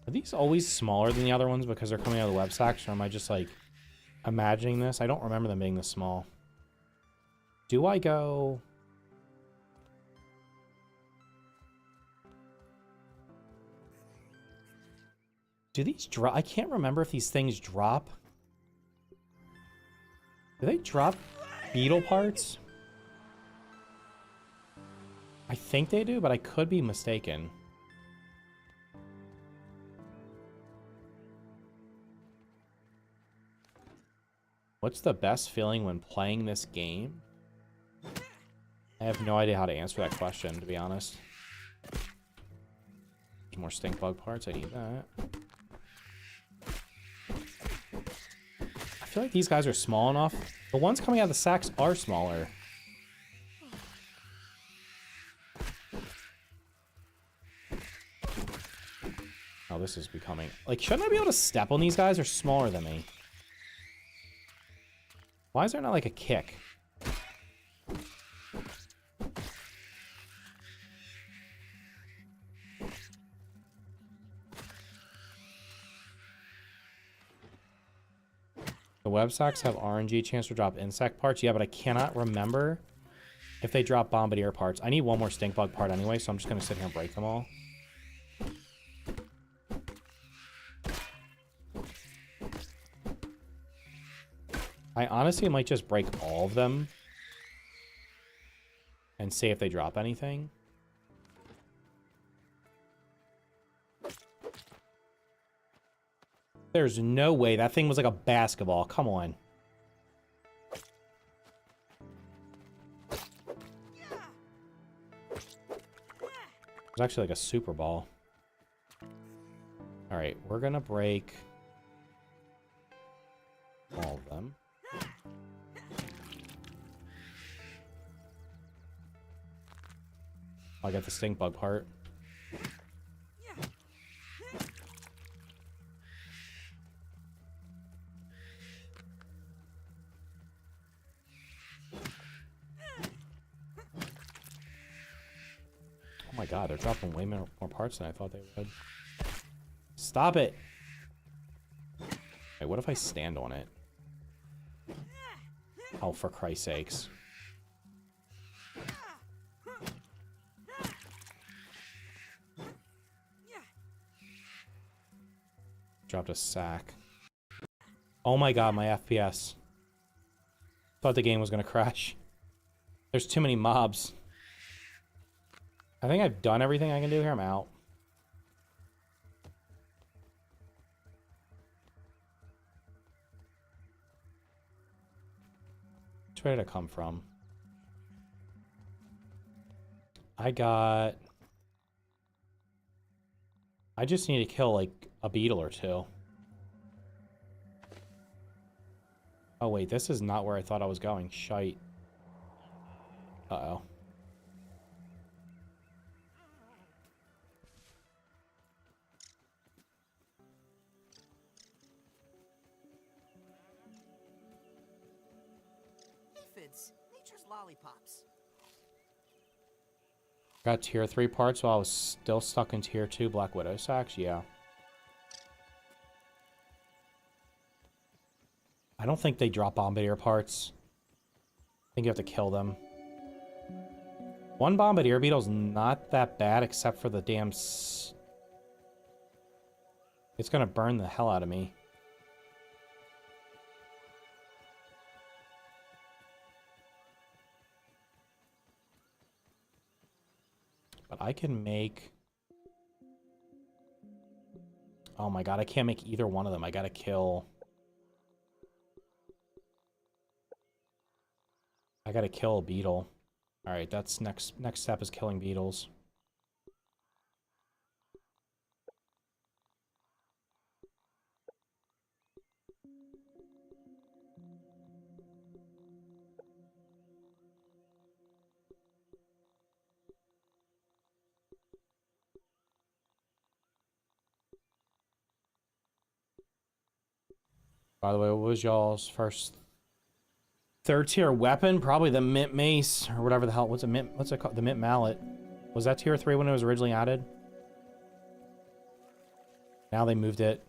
Are these always smaller than the other ones because they're coming out of the web sacks, or am I just like imagining this? I don't remember them being this small. Do I go... Do these drop? I can't remember if these things drop. Do they drop beetle parts? I think they do, but I could be mistaken. What's the best feeling when playing this game? I have no idea how to answer that question, to be honest. There's more stink bug parts. I need that. I feel like these guys are small enough. The ones coming out of the sacks are smaller. Oh, this is becoming... Like, shouldn't I be able to step on these guys? They're smaller than me. Why is there not, like, a kick? The web sacks have RNG chance to drop insect parts. Yeah, but I cannot remember if they drop bombardier parts. I need one more stink bug part anyway, so I'm just going to sit here and break them all. I honestly might just break all of them and see if they drop anything. There's no way. That thing was like a basketball. Come on. It's actually like a super ball. All right, we're going to break all of them. I got the stink bug part. Oh my god, they're dropping way more parts than I thought they would. Stop it! Wait, what if I stand on it? Oh, for Christ's sakes. Dropped a sack. Oh my god, my FPS. Thought the game was gonna crash. There's too many mobs. I think I've done everything I can do here. I'm out. Where did it come from? I just need to kill, like, a beetle or two. Oh, wait, this is not where I thought I was going. Shite. Uh-oh. Aphids, nature's lollipops. Got tier 3 parts while I was still stuck in tier 2 Black Widow sacks? Yeah. I don't think they drop bombardier parts. I think you have to kill them. One bombardier beetle's not that bad except for the damn... It's gonna burn the hell out of me. But I can make... Oh my god, I can't make either one of them. I gotta kill... I gotta kill a beetle. Alright, that's next step is killing beetles. By the way, what was y'all's first third tier weapon? Probably the mint mace or whatever the hell. What's it called? The mint mallet. Was that tier 3 when it was originally added? Now they moved it.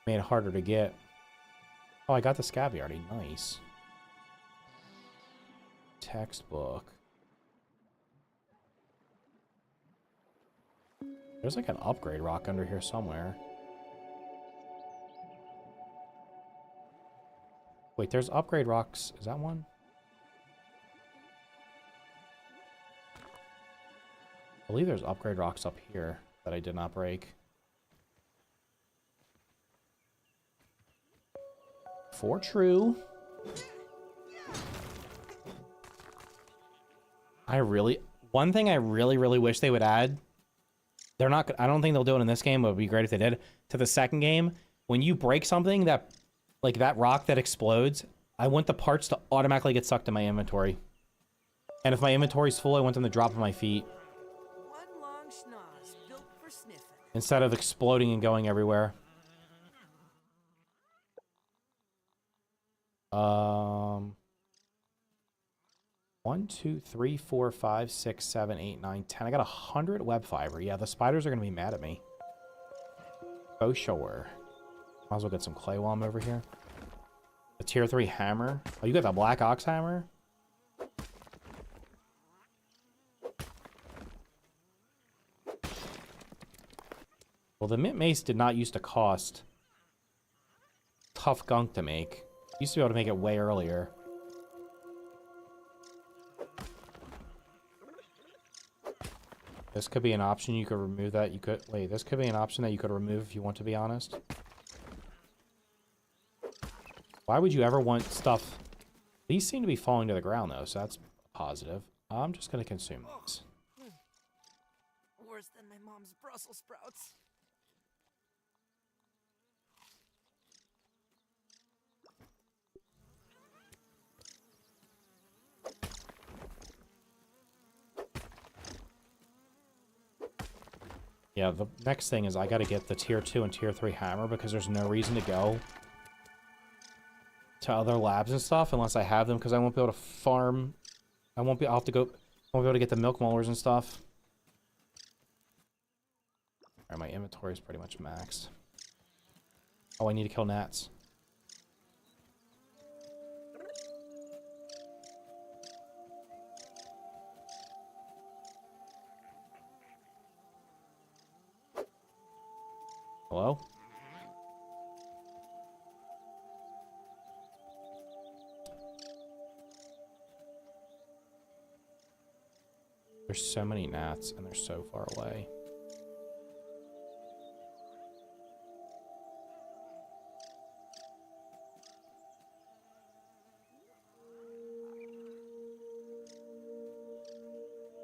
Made it harder to get. Oh, I got the scabby already. Nice. Textbook. There's like an upgrade rock under here somewhere. Wait, there's upgrade rocks. Is that one? I believe there's upgrade rocks up here that I did not break. 4 true. One thing I really wish they would add, they're not, I don't think they'll do it in this game, but it would be great if they did, to the second game, when you break something that, like that rock that explodes, I want the parts to automatically get sucked in my inventory. And if my inventory's full, I want them to drop at my feet. One long schnoz built for sniffing. Instead of exploding and going everywhere. 1, 2, 3, 4, 5, 6, 7, 8, 9, 10. I got 100 web fiber. Yeah, the spiders are gonna be mad at me. Oh, sure. Might as well get some clay while I'm over here. A tier 3 hammer. Oh, you got the black ox hammer? Well, the mint mace did not used to cost tough gunk to make. Used to be able to make it way earlier. This could be an option. You could remove that. You could... Wait, this could be an option that you could remove if you want to be honest. Why would you ever want stuff... These seem to be falling to the ground, though, so that's positive. I'm just going to consume these. Worse than my mom's Brussels sprouts. Yeah, the next thing is I gotta get the tier 2 and tier 3 hammer because there's no reason to go to other labs and stuff unless I have them because I won't be able to farm. I'll have to go, I won't be able to get the milk molars and stuff. Alright, my inventory is pretty much maxed. Oh, I need to kill gnats. Hello? There's so many gnats and they're so far away.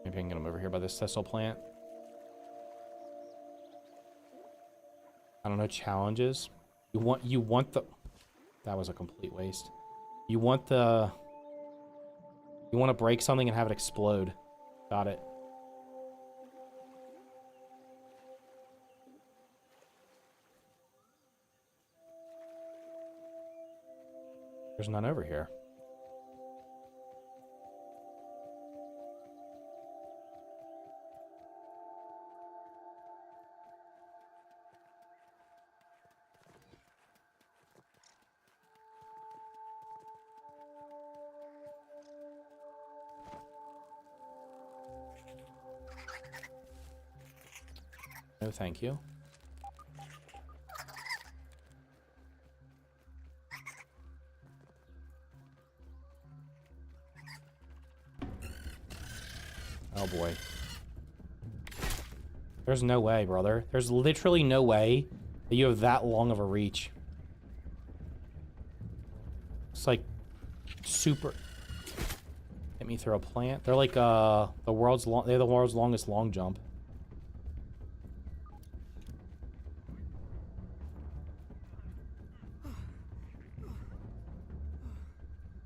Maybe I can get them over here by this thistle plant. I don't know, challenges. You want the... That was a complete waste. You want to break something and have it explode. Got it. There's none over here. No, thank you. Oh boy. There's no way, brother. There's literally no way that you have that long of a reach. It's like super... Hit me through a plant. They're like they're the world's longest long jump.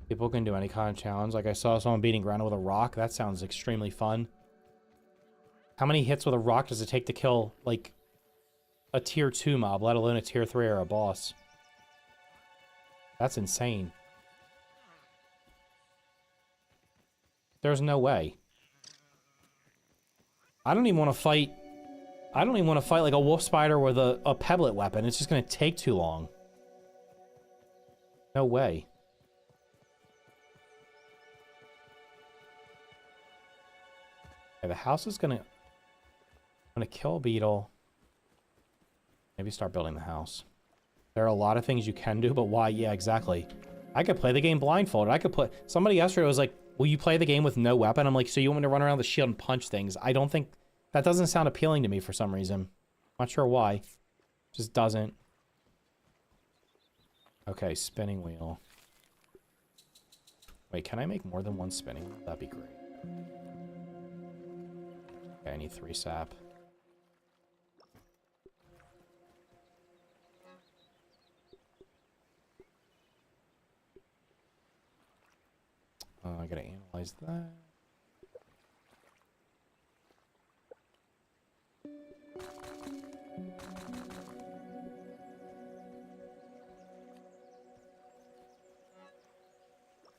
People can do any kind of challenge. Like I saw someone beating ground with a rock. That sounds extremely fun. How many hits with a rock does it take to kill, like, a tier 2 mob, let alone a tier 3 or a boss? That's insane. There's no way. I don't even want to fight I don't even want to fight like a wolf spider with a pebblet weapon. It's just going to take too long. No way. Okay, the house is going to... I'm going to kill a beetle. Maybe start building the house. There are a lot of things you can do, but why? Yeah, exactly. I could play the game blindfolded. I could play... Somebody yesterday was like, will you play the game with no weapon? I'm like, so you want me to run around the shield and punch things? I don't think... That doesn't sound appealing to me for some reason. Not sure why. Just doesn't. Okay, spinning wheel. Wait, can I make more than one spinning wheel? That'd be great. Okay, I need 3 sap. I gotta analyze that.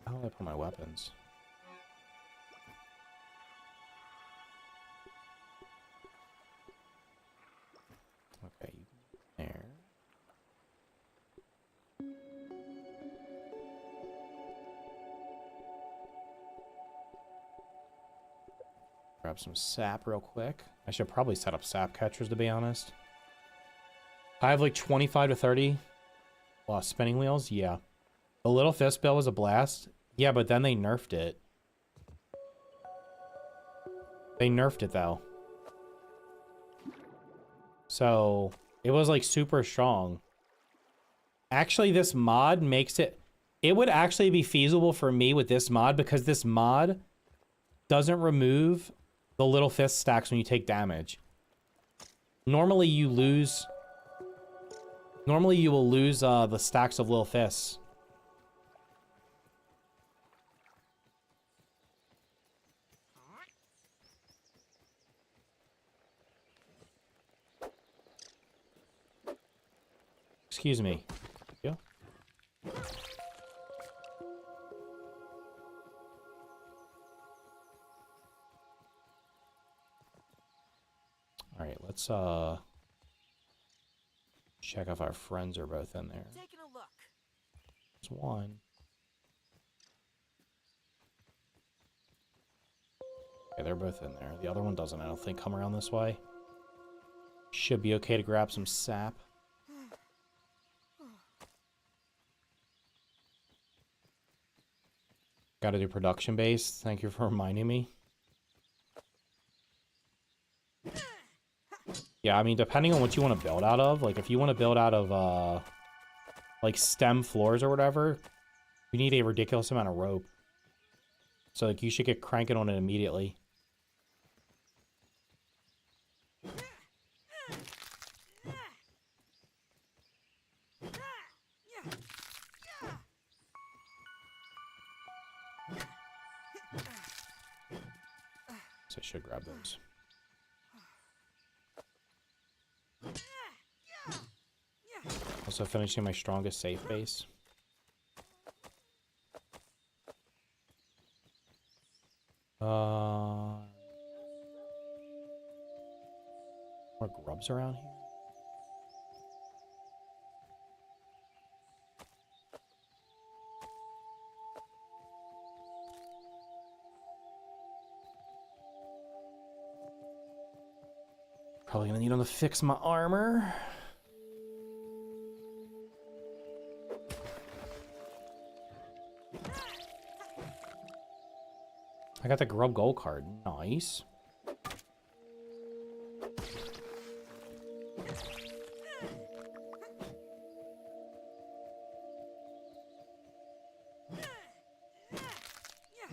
How do I put my weapons? Okay, there. Grab some sap real quick. I should probably set up sap catchers, to be honest. I have like 25 to 30 spinning wheels. Yeah. The little fist bill was a blast. Yeah, but then they nerfed it. They nerfed it, though. So, it was like super strong. Actually, this mod makes it... It would actually be feasible for me with this mod because this mod doesn't remove the little fist stacks when you take damage. Normally you lose... Normally you will lose the stacks of little fists. Excuse me. Yeah. All right, let's check if our friends are both in there. Taking a look. There's one. Okay, they're both in there. The other one doesn't, I don't think, come around this way. Should be okay to grab some sap. Got to do production base. Thank you for reminding me. Yeah, I mean, depending on what you want to build out of, like if you want to build out of like stem floors or whatever, you need a ridiculous amount of rope. So like you should get cranking on it immediately. So I should grab those. Also finishing my strongest safe base. More grubs around here. Probably gonna need them to fix my armor. I got the grub gold card. Nice.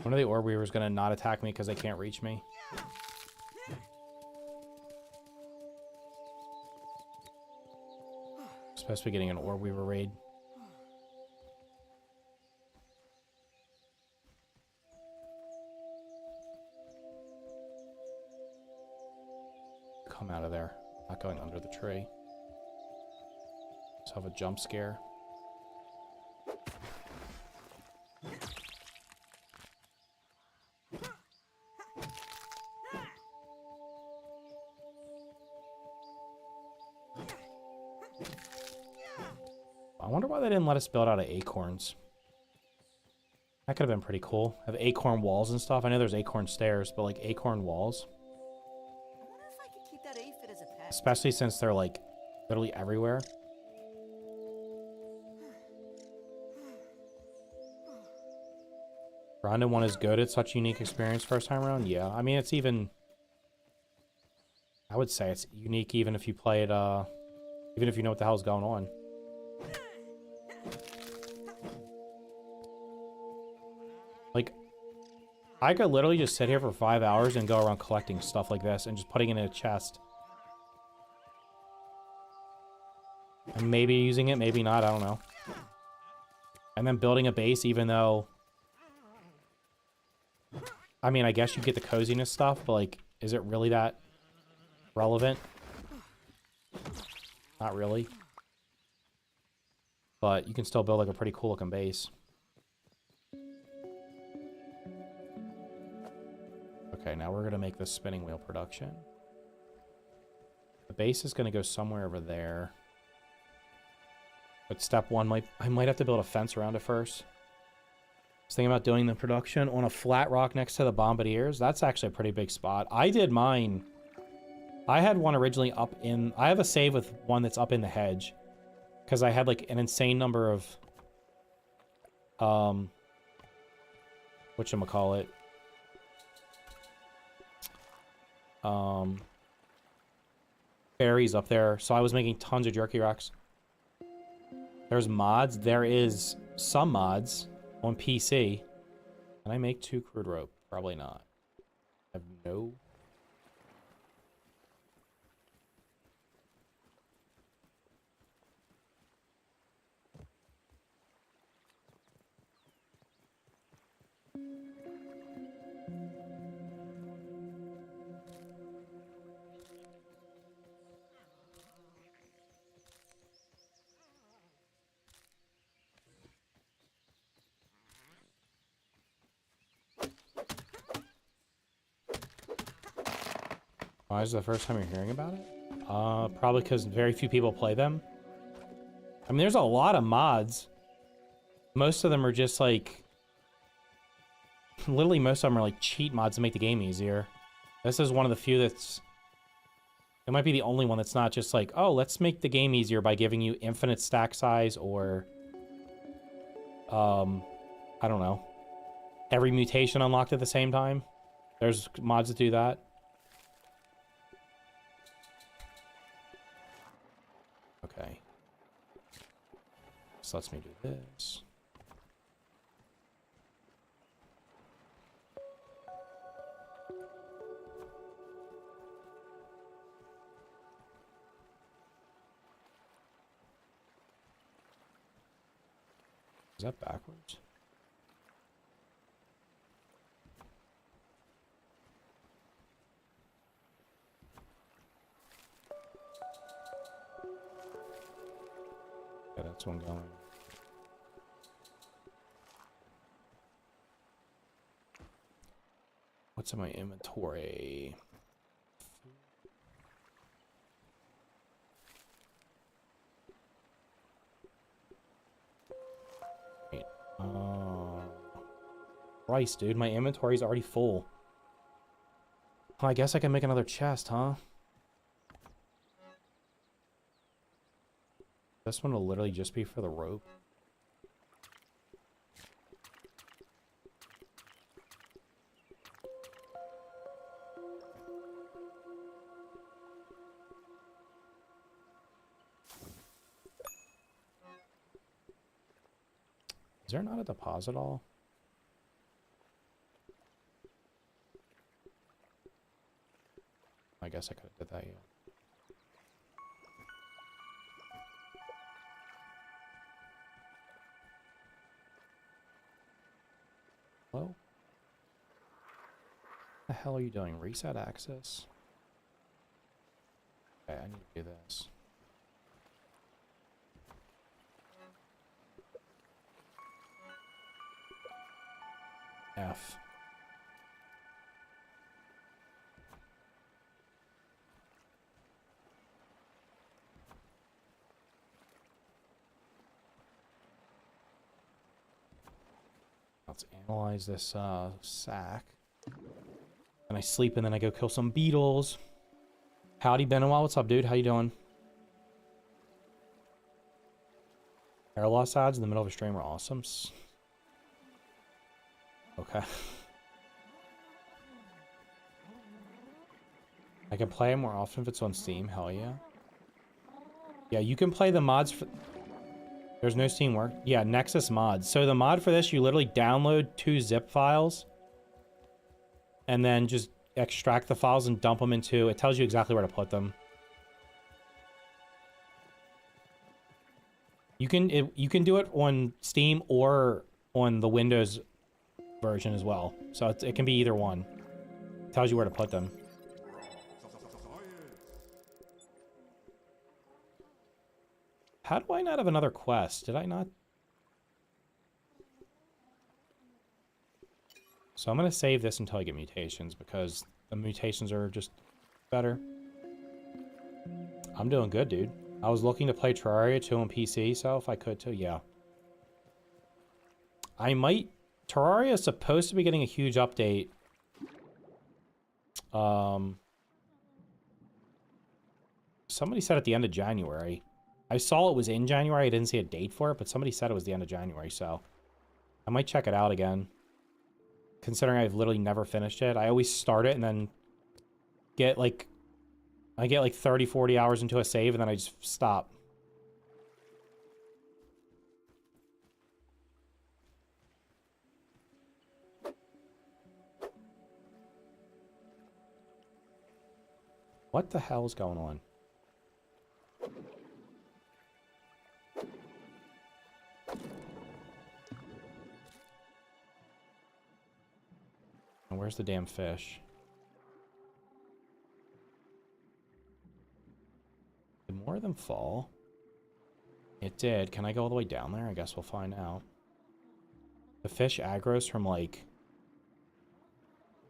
One of the orb weavers gonna not attack me because they can't reach me. Supposed to be getting an orb weaver raid. Come out of there. Not going under the tree. Just have a jump scare. I wonder why they didn't let us build out of acorns. That could have been pretty cool. Have acorn walls and stuff. I know there's acorn stairs, but like acorn walls. I wonder if I could keep that aphid as a pet. Especially since they're like literally everywhere. Random one is good. It's such a unique experience first time around. Yeah, I mean, it's even... I would say it's unique even if you play it, even if you know what the hell's going on. Like, I could literally just sit here for 5 hours and go around collecting stuff like this and just putting it in a chest. And maybe using it, maybe not, I don't know. And then building a base even though... I mean, I guess you get the coziness stuff, but like, is it really that relevant? Not really. But you can still build like a pretty cool looking base. Okay, now we're gonna make the spinning wheel production. The base is gonna go somewhere over there. But step one I might have to build a fence around it first. I was thinking about doing the production on a flat rock next to the bombardiers. That's actually a pretty big spot. I did mine. I had one originally up in... I have a save with one that's up in the hedge. Because I had like an insane number of... whatchamacallit? Berries up there. So I was making tons of jerky rocks. There's mods. There is some mods on PC. Can I make 2 crude rope? Probably not. I have no... Why is it the first time you're hearing about it? Probably because very few people play them. I mean, there's a lot of mods. Most of them are just like... Literally, most of them are like cheat mods to make the game easier. This is one of the few that's... It might be the only one that's not just like, oh, let's make the game easier by giving you infinite stack size or... I don't know. Every mutation unlocked at the same time. There's mods that do that. Okay. This lets me do this. Is that backwards? Yeah, that's one going. What's in my inventory? Wait. Christ, dude, my inventory's already full. Well, I guess I can make another chest, huh? This one will literally just be for the rope. Is there not a deposit all? I guess I could have did that, yeah. Hello? What the hell are you doing? Reset access? Okay, I need to do this. F. let's analyze this sack. And I sleep and then I go kill some beetles. Howdy, Benoit. What's up, dude? How you doing? Hair loss ads in the middle of a stream are awesome. Okay. I can play it more often if it's on Steam. Hell yeah. Yeah, you can play the mods for... There's no Steam work. Yeah, Nexus mods. So the mod for this, you literally download 2 zip files. And then just extract the files and dump them into... It tells you exactly where to put them. You can do it on Steam or on the Windows version as well. So it can be either one. It tells you where to put them. How do I not have another quest? Did I not? So I'm going to save this until I get mutations because the mutations are just better. I'm doing good, dude. I was looking to play Terraria 2 on PC, so if I could too, yeah. I might... Terraria is supposed to be getting a huge update. Somebody said at the end of January. I saw it was in January. I didn't see a date for it, but somebody said it was the end of January, so I might check it out again. Considering I've literally never finished it. I always start it and then get like... I get like 30, 40 hours into a save and then I just stop. What the hell is going on? And where's the damn fish? Did more of them fall? It did. Can I go all the way down there? I guess we'll find out. The fish aggro's from like...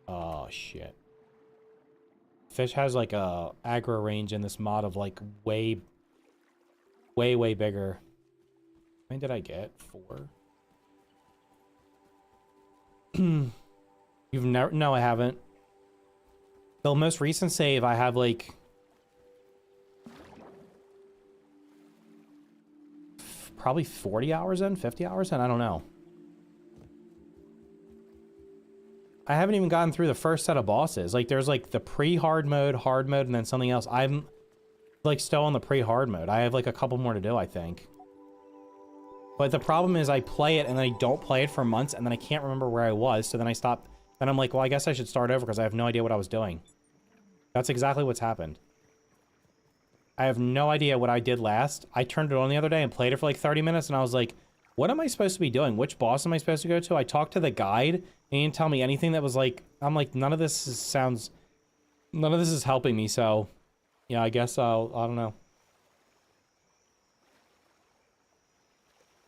Oh, shit. Fish has like a aggro range in this mod of like way bigger. How many did I get? 4? You've never... No, I haven't. The most recent save, I have like... Probably 40 hours in, 50 hours in, I don't know. I haven't even gotten through the first set of bosses. Like, there's like the pre-hard mode, and then something else. I'm like still on the pre-hard mode. I have like a couple more to do, I think. But the problem is I play it and then I don't play it for months and then I can't remember where I was. So then I stop. Then I'm like, well, I guess I should start over because I have no idea what I was doing. That's exactly what's happened. I have no idea what I did last. I turned it on the other day and played it for like 30 minutes and I was like, what am I supposed to be doing? Which boss am I supposed to go to? I talked to the guide and he didn't tell me anything that was like, I'm like, none of this is helping me. So yeah, I guess I don't know.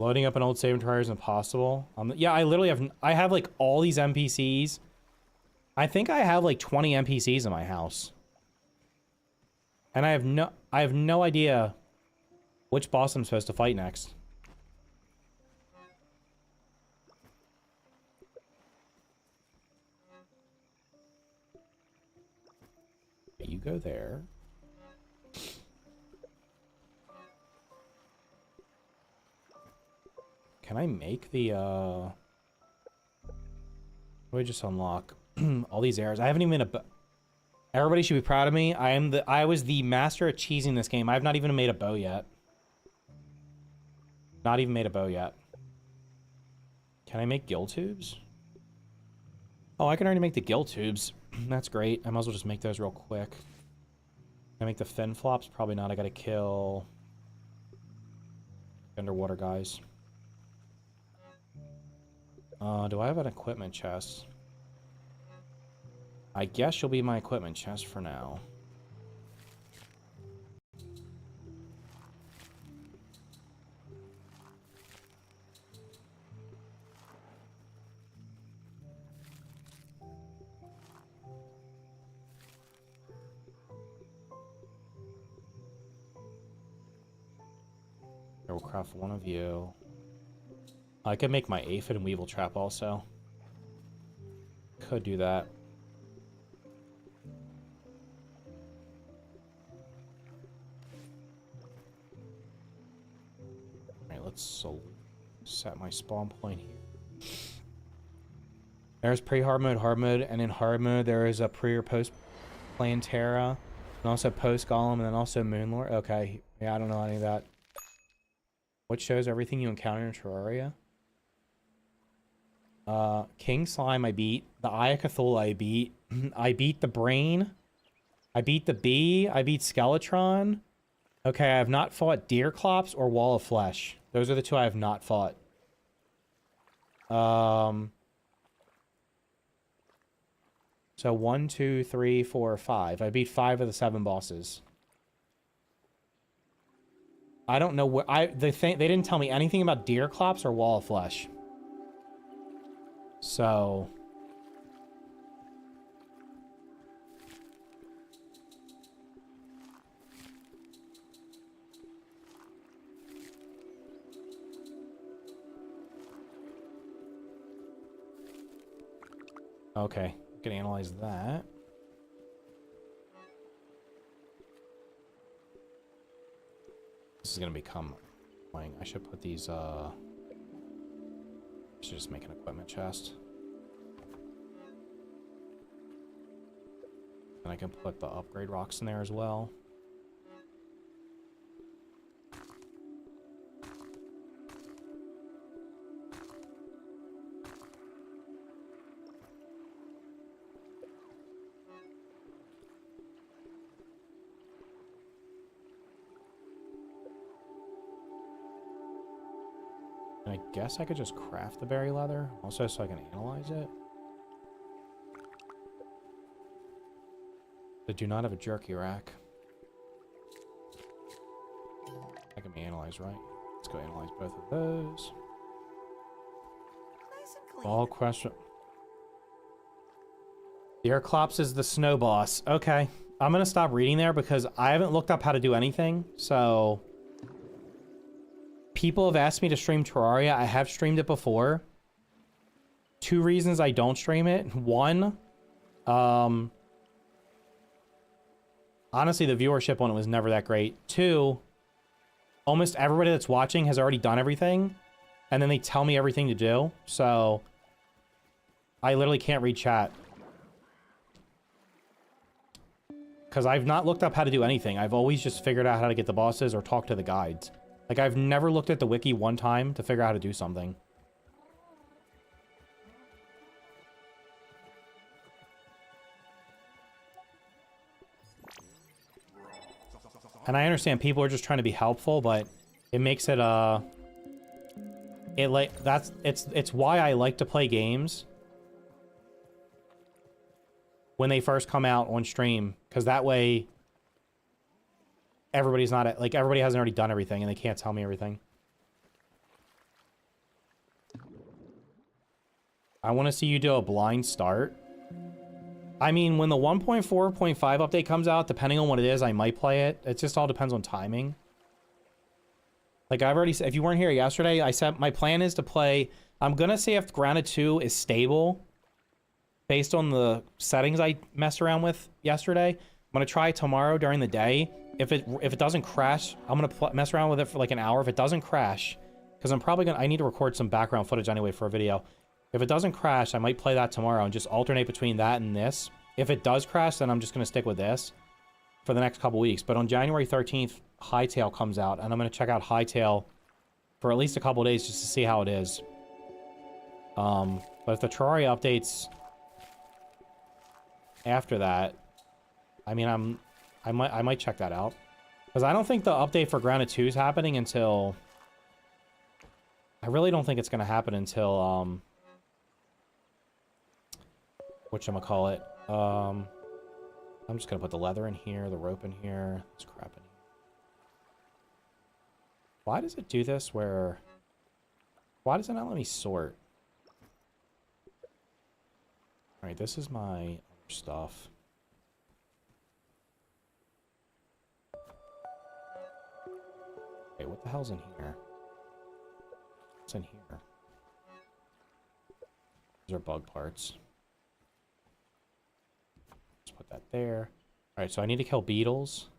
Loading up an old save inventory is impossible. Yeah, I have like all these NPCs. I think I have like 20 NPCs in my house. And I have no idea which boss I'm supposed to fight next. You go there. Can I make the, what do I just unlock? All these errors. I haven't even made a... Everybody should be proud of me. I was the master at cheesing this game. I have not even made a bow yet. Not even made a bow yet. Can I make gill tubes? Oh, I can already make the gill tubes. That's great. I might as well just make those real quick. Can I make the fin flops? Probably not. I gotta kill underwater guys. Do I have an equipment chest? I guess she'll be my equipment chest for now. I will craft one of you. I could make my aphid and weevil trap also. Could do that. Alright, let's set my spawn point here. There's pre-hard mode, and in hard mode there is a pre or post Plantera, and also post Golem, and then also Moonlord. Okay, yeah, I don't know any of that. What shows everything you encounter in Terraria? King Slime I beat. The Eye of Cthulhu I beat. I beat the Brain. I beat the Bee. I beat Skeletron. Okay, I have not fought Deerclops or Wall of Flesh. Those are the two I have not fought. So 1, 2, 3, 4, 5. I beat 5 of the 7 bosses. I don't know where they didn't tell me anything about Deerclops or Wall of Flesh. So okay, can analyze that. This is gonna become annoying. I should put these I should just make an equipment chest. And I can put the upgrade rocks in there as well. And I guess I could just craft the berry leather also so I can analyze it. They do not have a jerky rack. That can be analyzed, right? Let's go analyze both of those. Nice and clean. All question. Deerclops is the snow boss. Okay. I'm gonna stop reading there because I haven't looked up how to do anything, so people have asked me to stream Terraria. I have streamed it before. 2 reasons I don't stream it. 1, honestly, the viewership on it was never that great. 2, almost everybody that's watching has already done everything, and then they tell me everything to do, so I literally can't read chat. Because I've not looked up how to do anything. I've always just figured out how to get the bosses or talk to the guides. Like, I've never looked at the wiki one time to figure out how to do something. And I understand people are just trying to be helpful, but it makes it, it's why I like to play games when they first come out on stream, because that way everybody's not, like, everybody hasn't already done everything and they can't tell me everything. I want to see you do a blind start. I mean, when the 1.4.5 update comes out, depending on what it is, I might play it. It just all depends on timing. Like, I've already said, if you weren't here yesterday, I said my plan is to play, I'm gonna see if Grounded 2 is stable based on the settings I messed around with yesterday. I'm gonna try tomorrow during the day. If it doesn't crash, I'm gonna mess around with it for like an hour. If it doesn't crash, because I need to record some background footage anyway for a video. If it doesn't crash, I might play that tomorrow and just alternate between that and this. If it does crash, then I'm just gonna stick with this for the next couple weeks. But on January 13th, Hightail comes out, and I'm gonna check out Hightail for at least a couple days just to see how it is. But if the Terraria updates after that, I mean, I might check that out, because I don't think the update for Grounded 2 is happening until, I really don't think it's gonna happen until whatchamacallit, I'm just gonna put the leather in here, the rope in here, this crap in here. Why does it do this where, why does it not let me sort? Alright, this is my other stuff. Okay, what the hell's in here? What's in here? These are bug parts. Let's put that there. Alright, so I need to kill beetles.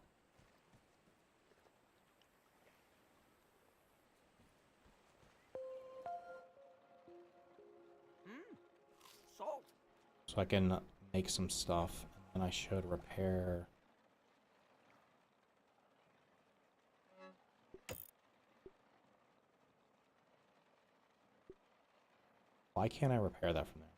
Salt. So I can make some stuff. And I should repair... Why can't I repair that from there?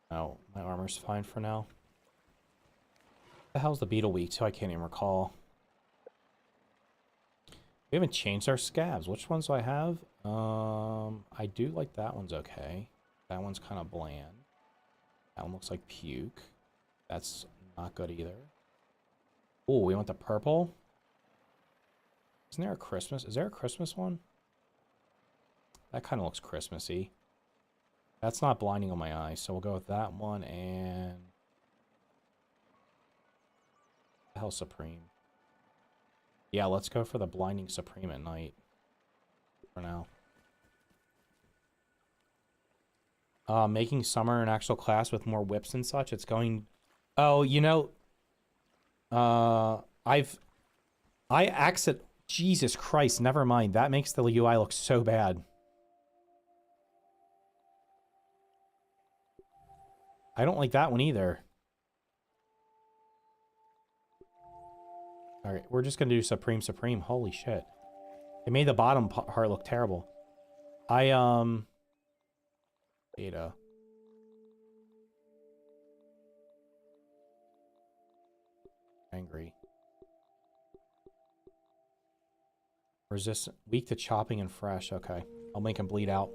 No, my armor's fine for now. The hell's the beetle week too? I can't even recall. We haven't changed our scabs. Which ones do I have? I do like that one's okay. That one's kind of bland. That one looks like puke. That's not good either. Oh, we want the purple. Isn't there a Christmas? Is there a Christmas one? That kind of looks Christmassy. That's not blinding on my eyes, so we'll go with that one and... Hell Supreme. Yeah, let's go for the blinding Supreme at night. For now. Making summer an actual class with more whips and such. It's going... Oh, you know... Jesus Christ, never mind. That makes the UI look so bad. I don't like that one either. Alright, we're just gonna do Supreme. Holy shit. It made the bottom part look terrible. Beta. Angry. Resistant. Weak to chopping and fresh. Okay. I'll make him bleed out.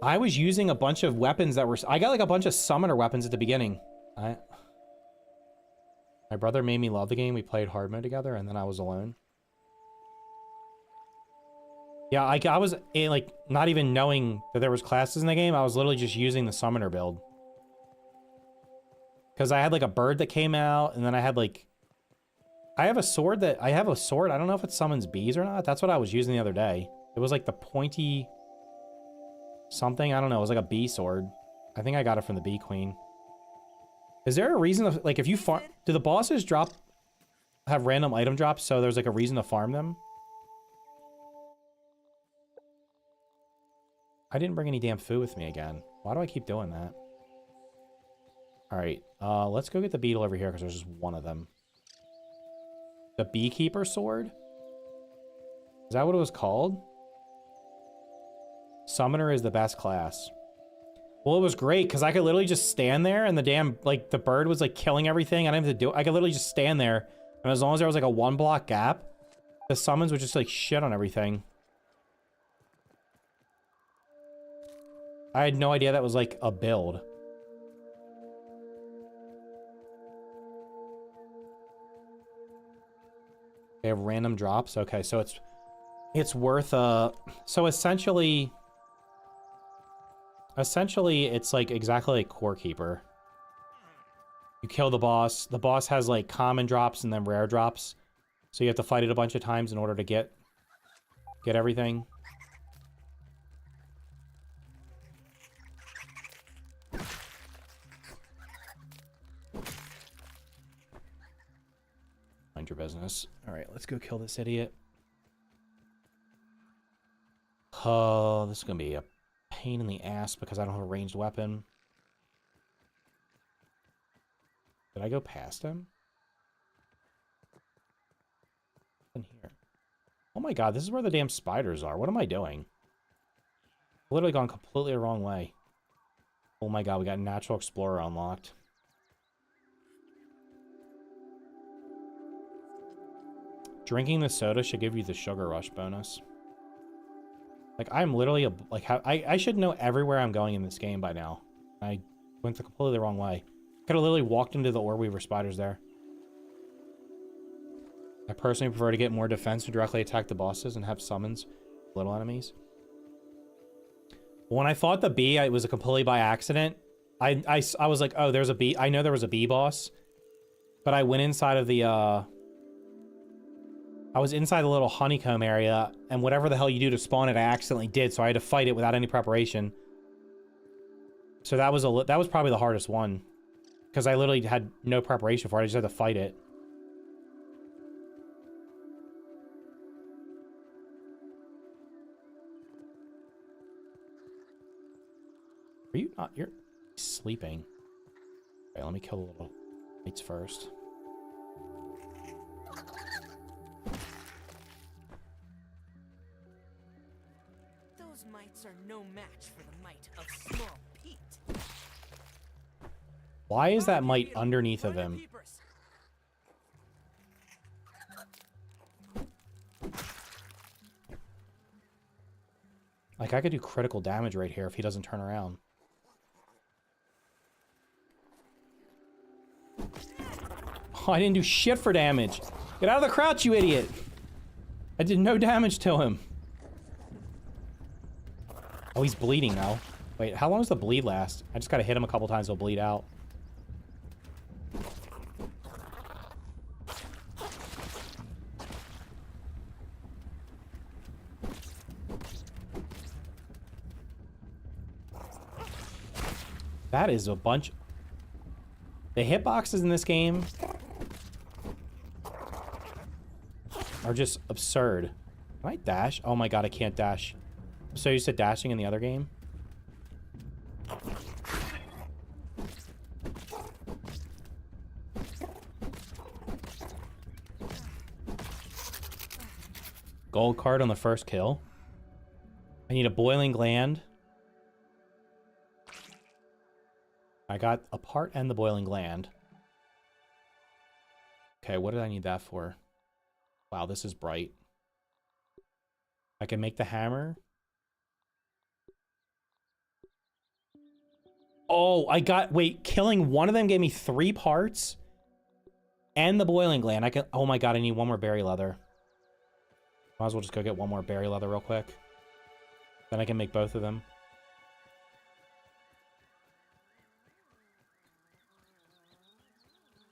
I was using a bunch of weapons that were... I got like a bunch of summoner weapons at the beginning. My brother made me love the game. We played hard mode together and then I was alone. Yeah, I was like not even knowing that there was classes in the game. I was literally just using the summoner build. Because I had like a bird that came out and then I had like... I have a sword that... I don't know if it summons bees or not. That's what I was using the other day. It was like the pointy... something. I don't know. It was like a bee sword. I think I got it from the bee queen. Is there a reason to... Like if you farm... Do the bosses have random item drops so there's like a reason to farm them? I didn't bring any damn food with me again. Why do I keep doing that? Alright. Let's go get the beetle over here because there's just one of them. The beekeeper sword? Is that what it was called? Summoner is the best class. Well, it was great because I could literally just stand there and the damn, like, the bird was, like, killing everything. I didn't have to do it. I could literally just stand there. And as long as there was, like, a 1-block gap, the summons would just, like, shit on everything. I had no idea that was, like, a build. They have random drops? Okay, so it's worth, so essentially, it's like exactly like Core Keeper. You kill the boss. The boss has like common drops and then rare drops. So you have to fight it a bunch of times in order to get everything. Mind your business. All right, let's go kill this idiot. Oh, this is gonna be a pain in the ass because I don't have a ranged weapon. Did I go past him? In here. Oh my god, this is where the damn spiders are. What am I doing? Literally gone completely the wrong way. Oh my god, we got Natural Explorer unlocked. Drinking the soda should give you the sugar rush bonus. Like, I'm literally I should know everywhere I'm going in this game by now. I went the completely the wrong way. Could have literally walked into the orb weaver spiders there. I personally prefer to get more defense to directly attack the bosses and have summons little enemies. When I fought the bee, it was completely by accident. I was like, oh, there's a bee. I know there was a bee boss. But I went inside of the, I was inside the little honeycomb area, and whatever the hell you do to spawn it, I accidentally did, so I had to fight it without any preparation. So that was probably the hardest one. Because I literally had no preparation for it, I just had to fight it. Are you not? You're sleeping. Okay, let me kill the little lights first. Those mites are no match for the might of small Pete. Why is that mite underneath of him? Like, I could do critical damage right here if he doesn't turn around. Oh, I didn't do shit for damage. Get out of the crouch, you idiot. I did no damage to him. Oh, he's bleeding now. Wait, how long does the bleed last? I just gotta hit him a couple times, he'll bleed out. That is a bunch. The hitboxes in this game are just absurd. Can I dash? Oh my god, I can't dash. I'm so used to dashing in the other game. Gold card on the first kill. I need a boiling gland. I got a part and the boiling gland. Okay, what did I need that for? Wow, this is bright. I can make the hammer. Oh, I got... Wait, killing one of them gave me 3 parts? And the boiling gland. I can... Oh my god, I need one more berry leather. Might as well just go get one more berry leather real quick. Then I can make both of them.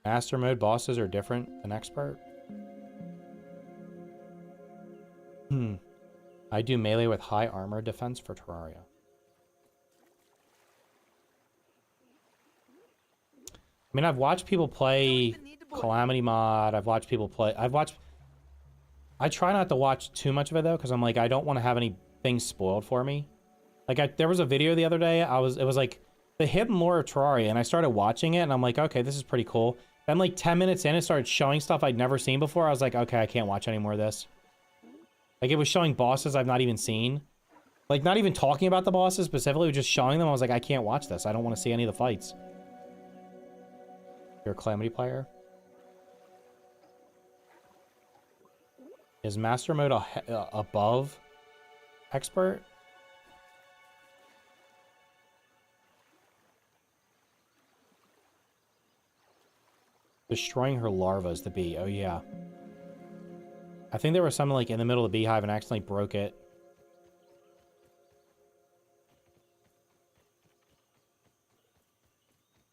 Master mode bosses are different than expert. I do melee with high armor defense for Terraria. I mean, I've watched people play Calamity mod. I've watched people play... I try not to watch too much of it, though, because I'm like, I don't want to have anything spoiled for me. Like, there was a video the other day, it was like, the hidden lore of Terraria, and I started watching it, and I'm like, okay, this is pretty cool. Then, like, 10 minutes in, it started showing stuff I'd never seen before. I was like, okay, I can't watch any more of this. Like, it was showing bosses I've not even seen. Like, not even talking about the bosses specifically, just showing them. I was like, I can't watch this. I don't want to see any of the fights. You're a Calamity player? Is Master Mode above Expert? Destroying her larva is the bee. Oh, yeah. I think there was something like in the middle of the beehive and I accidentally broke it.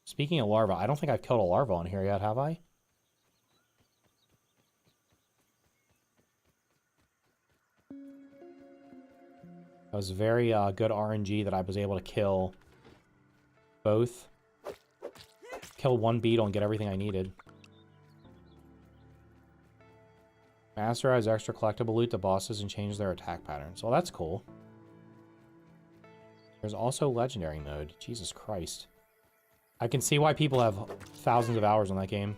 Speaking of larva, I don't think I've killed a larva on here yet, have I? That was very good RNG that I was able to kill both. Kill one beetle and get everything I needed. Master has extra collectible loot to bosses and change their attack patterns. Well, that's cool. There's also legendary mode. Jesus Christ. I can see why people have thousands of hours on that game.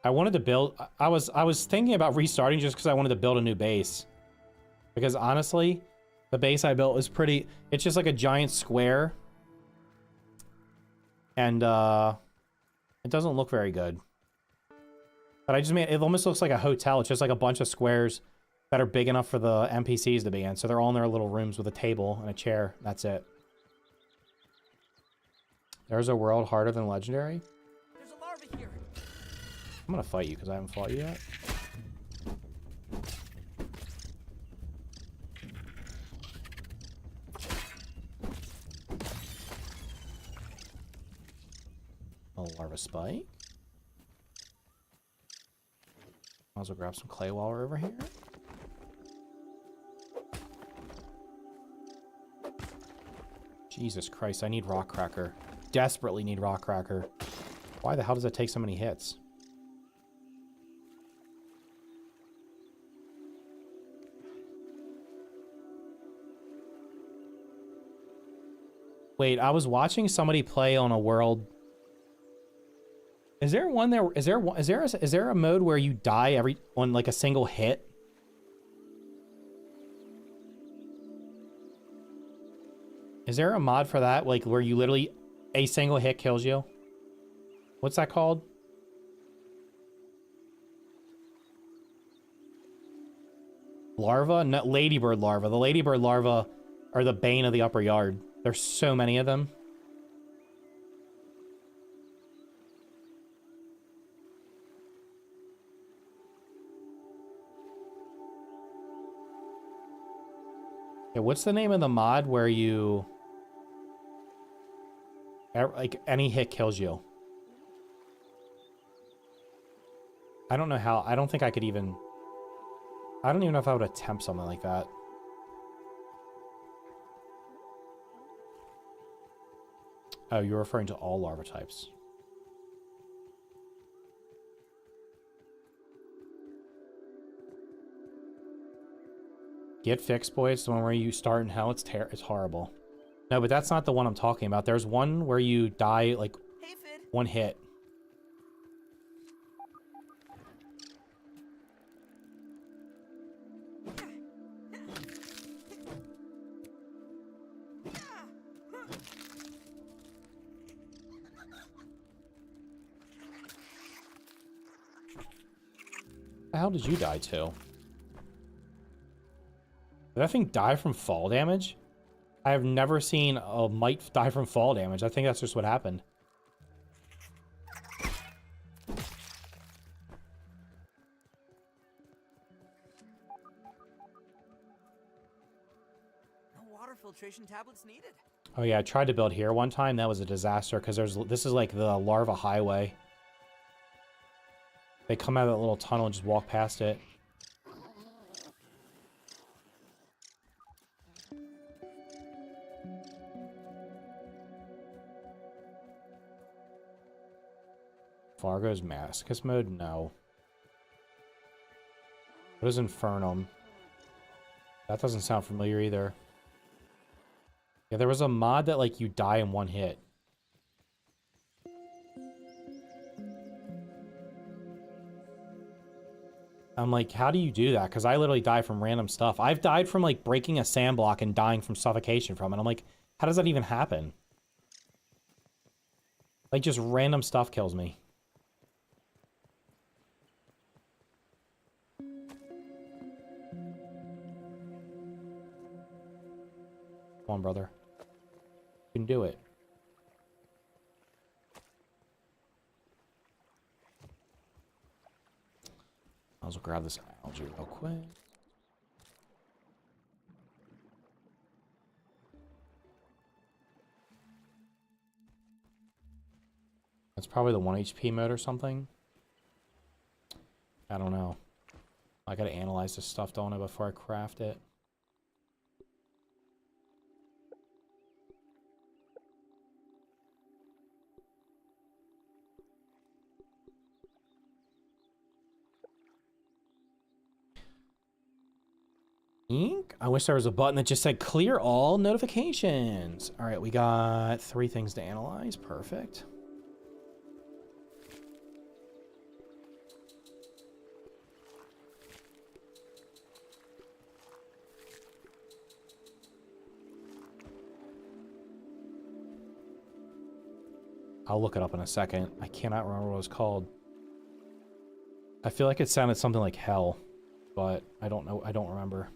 I wanted to build... I was thinking about restarting just because I wanted to build a new base. Because honestly, the base I built was pretty... It's just like a giant square. And it doesn't look very good. But I just made... It almost looks like a hotel. It's just like a bunch of squares that are big enough for the NPCs to be in. So they're all in their little rooms with a table and a chair. That's it. There's a world harder than Legendary. There's a larva here. I'm gonna fight you because I haven't fought you yet. A larva spike. Might as well grab some clay while we're over here. Jesus Christ, I need rock cracker. Desperately need rock cracker. Why the hell does it take so many hits? Wait, I was watching somebody play on a world. Is there one there? Is there a mode where you die on like a single hit? Is there a mod for that, like where you literally a single hit kills you? What's that called? Larva? No, ladybird larva. The ladybird larva are the bane of the upper yard. There's so many of them. Yeah, what's the name of the mod where you... like, any hit kills you? I don't know how... I don't think I could even... I don't even know if I would attempt something like that. Oh, you're referring to all larva types. Get fixed, boy. It's the one where you start in hell. It's horrible. No, but that's not the one I'm talking about. There's one where you die, like, Hey, Fid. one hit. The hell did you die to? Did that thing die from fall damage? I have never seen a mite die from fall damage. I think that's just what happened. No water filtration tablets needed. Oh yeah, I tried to build here one time. That was a disaster because this is like the larva highway. They come out of that little tunnel and just walk past it. Fargo's Masochist mode? No. What is Infernum? That doesn't sound familiar either. Yeah, there was a mod that, like, you die in one hit. I'm like, how do you do that? Because I literally die from random stuff. I've died from, like, breaking a sand block and dying from suffocation from it. I'm like, how does that even happen? Like, just random stuff kills me. Come on, brother. You can do it. I'll just grab this algae real quick. That's probably the 1 HP mode or something. I don't know. I gotta analyze this stuff, don't I, before I craft it. Ink? I wish there was a button that just said clear all notifications. All right, we got 3 things to analyze. Perfect. I'll look it up in a second. I cannot remember what it was called. I feel like it sounded something like hell, but I don't know. I don't remember.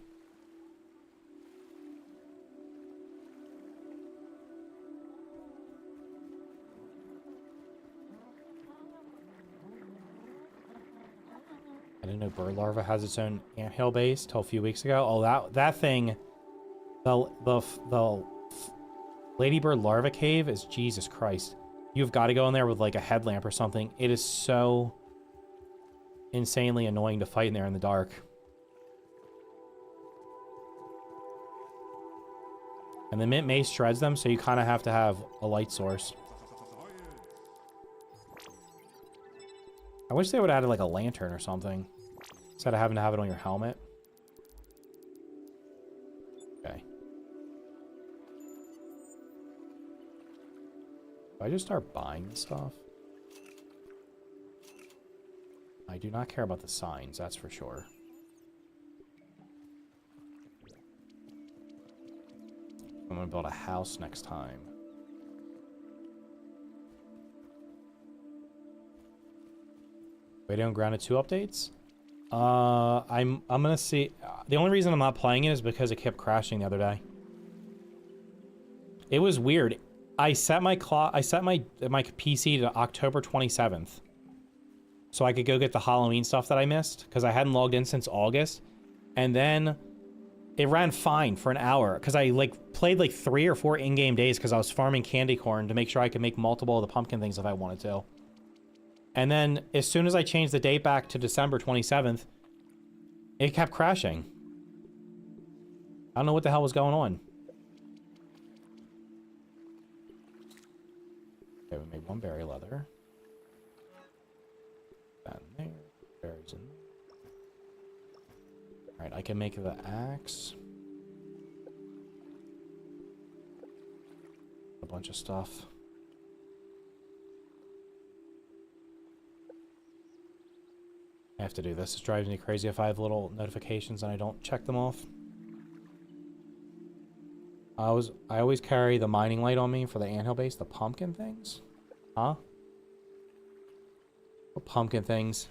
I didn't know bird larva has its own anthill base till a few weeks ago. Oh, that thing, the ladybird larva cave is Jesus Christ. you've got to go in there with like a headlamp or something. It is so insanely annoying to fight in there in the dark. And the mint mace shreds them, so you kind of have to have a light source. I wish they would have added like a lantern or something, instead of having to have it on your helmet. Okay. Do I just start buying this stuff? I do not care about the signs, that's for sure. I'm gonna build a house next time. Waiting on Grounded 2 updates? I'm gonna see. The only reason I'm not playing it is because it kept crashing the other day. It was weird. I set my PC to October 27th. So I could go get the Halloween stuff that I missed, because I hadn't logged in since August. And then it ran fine for an hour, because I like played like 3 or 4 in-game days because I was farming candy corn to make sure I could make multiple of the pumpkin things if I wanted to. And then as soon as I changed the date back to December 27th, it kept crashing. I don't know what the hell was going on. Okay, we made 1 berry leather. That in there. Berries in there. Alright, I can make the axe. A bunch of stuff. I have to do this. It drives me crazy if I have little notifications and I don't check them off. I always carry the mining light on me for the anthill base, the pumpkin things. Huh? What pumpkin things?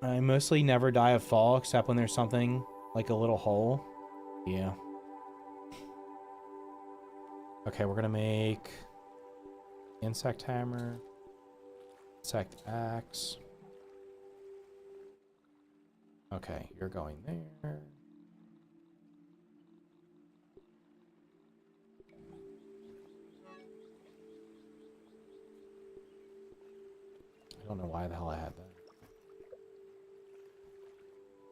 I mostly never die of fall except when there's something like a little hole. Yeah. Okay, we're gonna make insect hammer, insect axe. Okay, you're going there. I don't know why the hell I had that.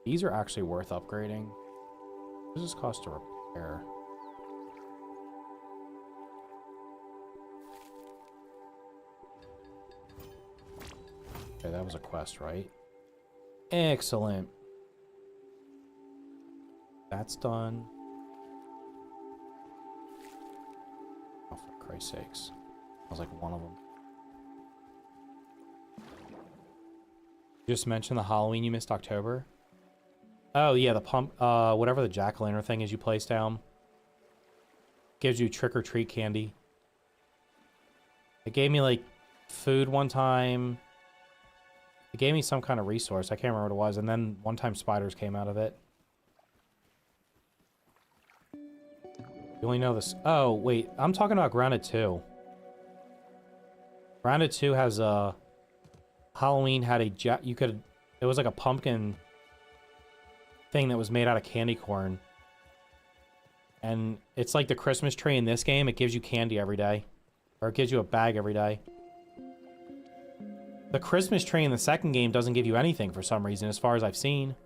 These are actually worth upgrading. What does this cost to repair? Okay, that was a quest, right? Excellent. That's done. Oh, for Christ's sakes. I was like one of them. Just mentioned the Halloween you missed October. Oh yeah, the whatever the jack-o'-lantern thing is you place down. Gives you trick-or-treat candy. It gave me like food one time. It gave me some kind of resource. I can't remember what it was. And then one time spiders came out of it. You only know this. Oh, wait. I'm talking about Grounded 2. Grounded 2 has a... Halloween had a... You could... It was like a pumpkin thing that was made out of candy corn. And it's like the Christmas tree in this game. It gives you candy every day. Or it gives you a bag every day. The Christmas tree in the second game doesn't give you anything for some reason, as far as I've seen.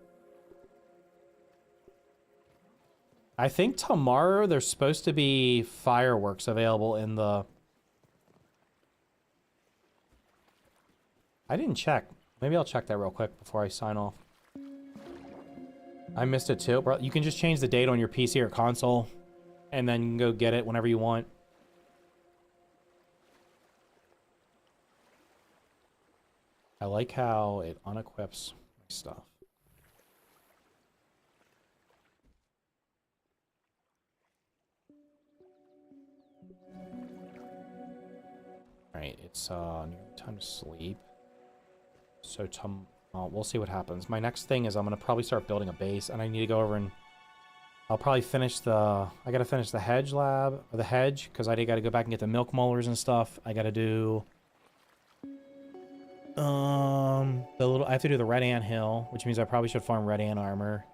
I think tomorrow there's supposed to be fireworks available in the... I didn't check. Maybe I'll check that real quick before I sign off. I missed it too. Bro, you can just change the date on your PC or console, and then you can go get it whenever you want. I like how it unequips my stuff. Alright, it's nearly time to sleep. So we'll see what happens. My next thing is I'm going to probably start building a base, and I need to go over and I'll probably finish the... I got to finish the hedge lab, or the hedge, because I got to go back and get the milk molars and stuff. I got to do... I have to do the red ant hill, which means I probably should farm red ant armor.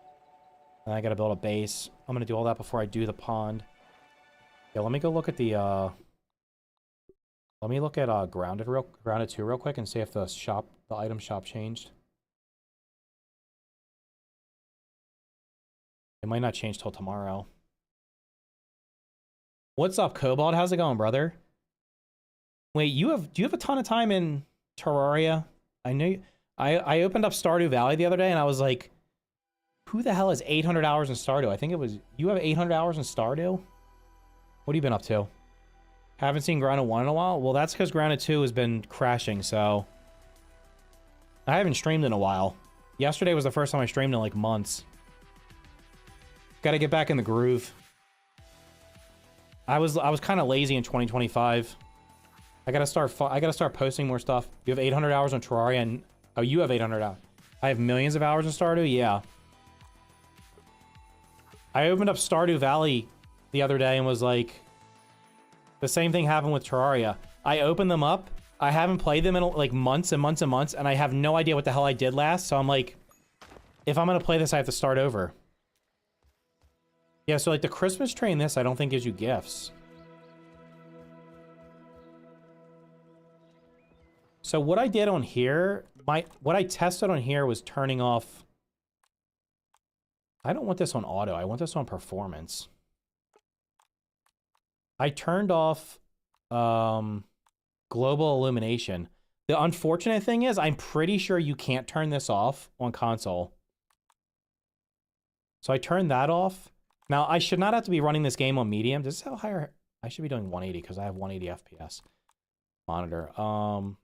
And I gotta build a base. I'm gonna do all that before I do the pond. Yeah, let me go look at the Let me look at Grounded 2 real quick and see if the item shop changed. It might not change till tomorrow. What's up, Cobalt? How's it going, brother? Wait, do you have a ton of time in Terraria? I know I opened up Stardew Valley the other day and I was like, who the hell has 800 hours in Stardew? I think it was you have 800 hours in Stardew? What have you been up to? Haven't seen Grounded 1 in a while? Well, that's because Grounded 2 has been crashing, so I haven't streamed in a while. Yesterday was the first time I streamed in like months. Got to get back in the groove. I was kind of lazy in 2025. I gotta start posting more stuff. You have 800 hours on Terraria, and oh, you have 800 hours. I have millions of hours in Stardew. Yeah. I opened up Stardew Valley the other day and was like, the same thing happened with Terraria. I opened them up. I haven't played them in like months and months and months, and I have no idea what the hell I did last. So I'm like, if I'm gonna play this, I have to start over. Yeah, so like the Christmas tree in this, I don't think gives you gifts. So what I did on here, what I tested on here was turning off. I don't want this on auto. I want this on performance. I turned off global illumination. The unfortunate thing is I'm pretty sure you can't turn this off on console. So I turned that off. Now, I should not have to be running this game on medium. This is how higher I should be doing 180 because I have 180 FPS monitor. Not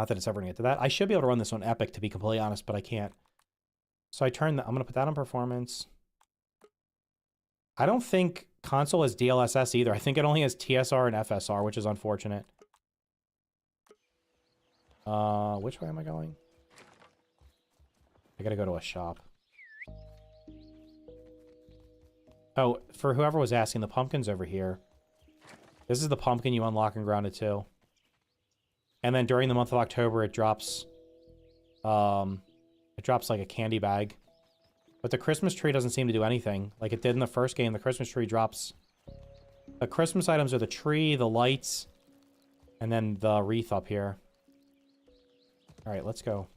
that it's ever gonna get to that. I should be able to run this on Epic to be completely honest, but I can't. So I turned that. I'm gonna put that on performance. I don't think console has DLSS either. I think it only has TSR and FSR, which is unfortunate. Which way am I going? I gotta go to a shop. Oh, for whoever was asking, the pumpkin's over here. This is the pumpkin you unlock in Grounded 2. And then during the month of October, it drops like a candy bag. But the Christmas tree doesn't seem to do anything. Like it did in the first game, the Christmas tree drops. The Christmas items are the tree, the lights, and then the wreath up here. All right, let's go.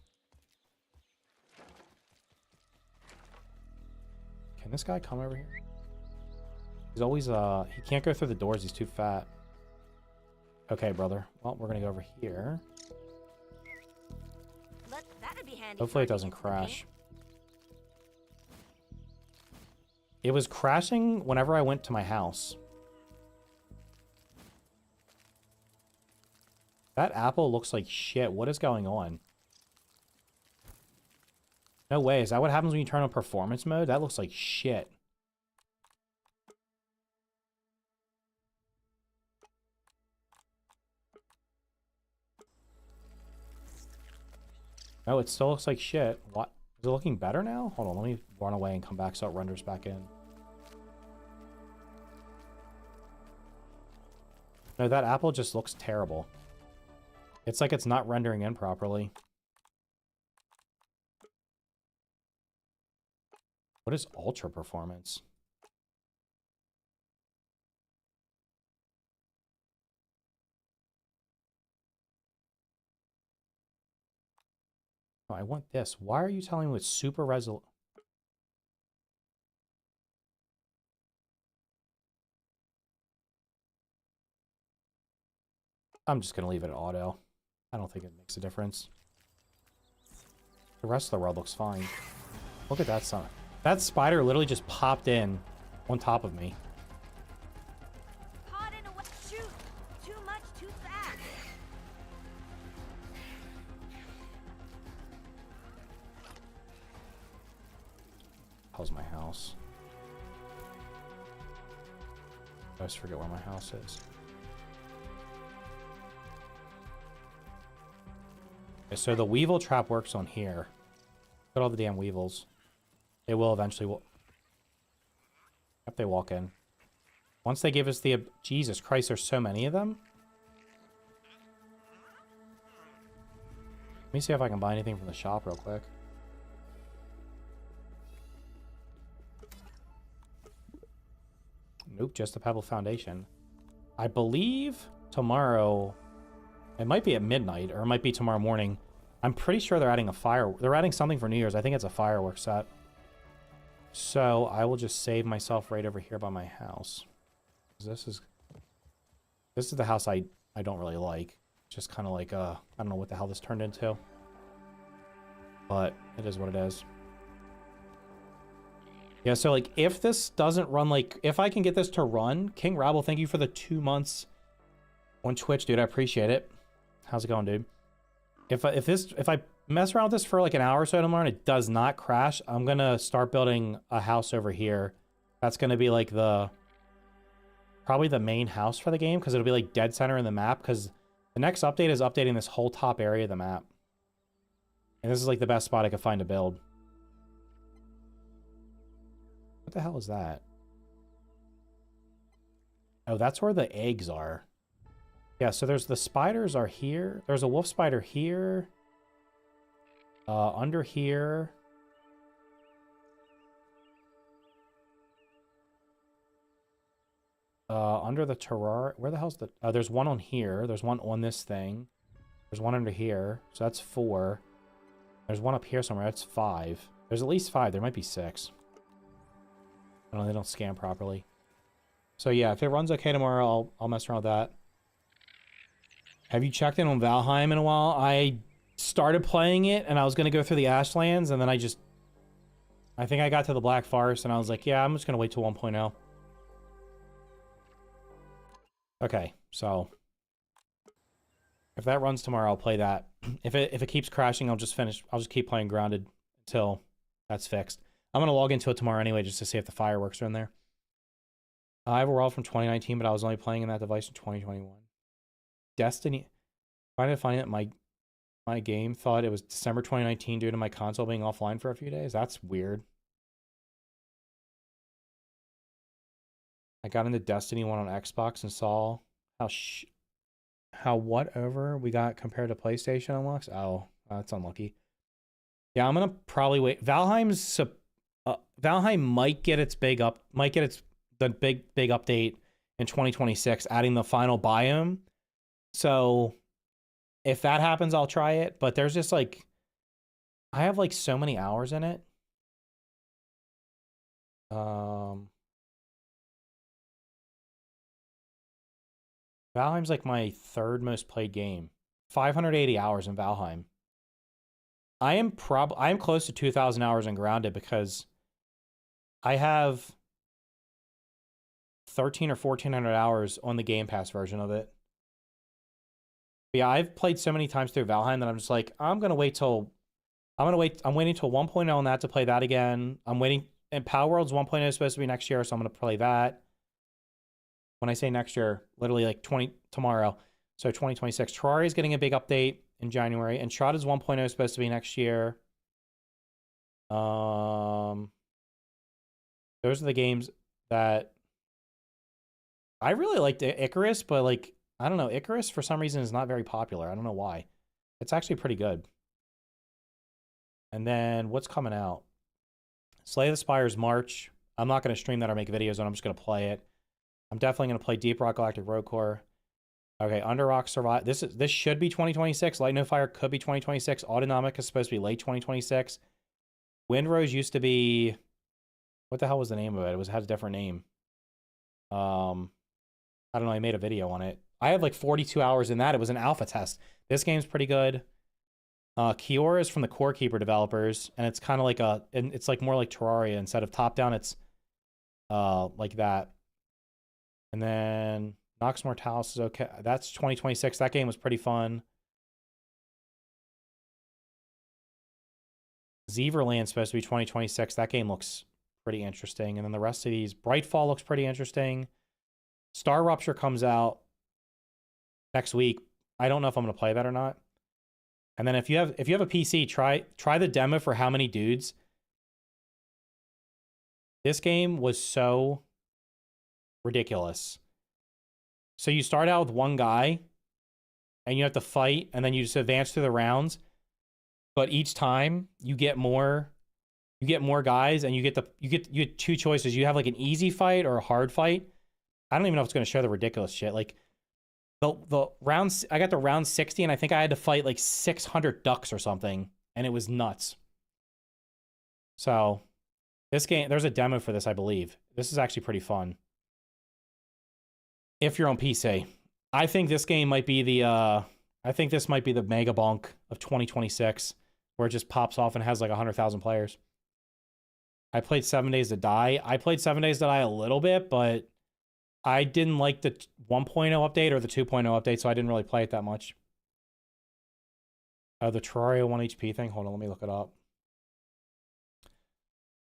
Can this guy come over here? He's always, he can't go through the doors. He's too fat. Okay, brother. Well, we're gonna go over here. That'd be handy. Hopefully it doesn't crash. It was crashing whenever I went to my house. That apple looks like shit. What is going on? No way. Is that what happens when you turn on performance mode? That looks like shit. No, it still looks like shit. What? Is it looking better now? Hold on, let me run away and come back so it renders back in. No, that apple just looks terrible. It's like it's not rendering in properly. What is ultra performance? Oh, I want this. Why are you telling me it's super resolution? I'm just going to leave it at auto. I don't think it makes a difference. The rest of the world looks fine. Look at that sun. That spider literally just popped in on top of me. Caught in a shoot. Too much, too fast. How's my house? I always forget where my house is. Okay, so the weevil trap works on here. Look at all the damn weevils. They will eventually. Yep, they walk in. Once they give us the... Jesus Christ, there's so many of them. Let me see if I can buy anything from the shop real quick. Nope, just the pebble foundation. I believe tomorrow, it might be at midnight, or it might be tomorrow morning. I'm pretty sure they're adding they're adding something for New Year's. I think it's a fireworks set. So I will just save myself right over here by my house. This is the house I don't really like. Just kind of like, I don't know what the hell this turned into. But it is what it is. Yeah, so like if this doesn't run, like if I can get this to run, King Rabble, thank you for the 2 months on Twitch, dude. I appreciate it. How's it going, dude? If I mess around with this for like an hour or so tomorrow and it does not crash, I'm gonna start building a house over here. That's gonna be like probably the main house for the game, because it'll be like dead center in the map, because the next update is updating this whole top area of the map. And this is like the best spot I could find to build. What the hell is that? Oh, that's where the eggs are. Yeah, so there's the spiders are here. There's a wolf spider here. Under here. Under the terrar. Where the hell's the... there's one on here. There's one on this thing. There's one under here. So that's 4. There's one up here somewhere. That's 5. There's at least 5. There might be 6. I don't know. They don't scan properly. So yeah, if it runs okay tomorrow, I'll mess around with that. Have you checked in on Valheim in a while? I started playing it, and I was going to go through the Ashlands, and then I think I got to the Black Forest, and I was like, yeah, I'm just going to wait till 1.0. Okay, so if that runs tomorrow, I'll play that. If it keeps crashing, I'll just keep playing Grounded until that's fixed. I'm going to log into it tomorrow anyway, just to see if the fireworks are in there. I have a world from 2019, but I was only playing in that device in 2021. Destiny. Find it funny that my game thought it was December 2019 due to my console being offline for a few days. That's weird. I got into Destiny 1 on Xbox and saw how whatever we got compared to PlayStation unlocks. Oh, that's unlucky. Yeah, I'm gonna probably wait. Valheim might get the big update in 2026, adding the final biome. So if that happens, I'll try it. But there's just like, I have like so many hours in it. Valheim's like my 3rd most played game. 580 hours in Valheim. I am close to 2,000 hours in Grounded, because I have 1,300 or 1,400 hours on the Game Pass version of it. But yeah, I've played so many times through Valheim that I'm just like, I'm waiting till 1.0 on that to play that again. I'm waiting, and Power Worlds 1.0 is supposed to be next year, so I'm going to play that. When I say next year, literally like tomorrow. So 2026. Terraria is getting a big update in January, and Shrouded's 1.0 is supposed to be next year. Those are the games that I really liked. Icarus, but like, I don't know, Icarus for some reason is not very popular. I don't know why. It's actually pretty good. And then what's coming out? Slay the Spires March. I'm not going to stream that or make videos on. I'm just going to play it. I'm definitely going to play Deep Rock Galactic Road Core. Okay, Under Rock Survive. This should be 2026. Light No Fire could be 2026. Autonomic is supposed to be late 2026. Windrose used to be, what the hell was the name of it? It had a different name. I don't know. I made a video on it. I had like 42 hours in that. It was an alpha test. This game's pretty good. Kiora is from the Core Keeper developers, and it's kind of like it's like more like Terraria. Instead of top down, it's like that. And then Nox Mortalis is okay. That's 2026. That game was pretty fun. Zeverland's supposed to be 2026. That game looks pretty interesting. And then the rest of these, Brightfall looks pretty interesting. Star Rupture comes out next week. I don't know if I'm going to play that or not. And then if you have a PC, try the demo for How Many Dudes. This game was so ridiculous. So you start out with one guy, and you have to fight, and then you just advance through the rounds. But each time you get more guys, and you get 2 choices. You have like an easy fight or a hard fight. I don't even know if it's going to show the ridiculous shit. Like the round, I got to round 60, and I think I had to fight like 600 ducks or something, and it was nuts. So this game, there's a demo for this, I believe. This is actually pretty fun. If you're on PC. I think this game might be the, I think this might be the Mega Bonk of 2026, where it just pops off and has like 100,000 players. I played 7 Days to Die. I played 7 Days to Die a little bit, but I didn't like the 1.0 update or the 2.0 update, so I didn't really play it that much. The Terraria 1 HP thing. Hold on, let me look it up.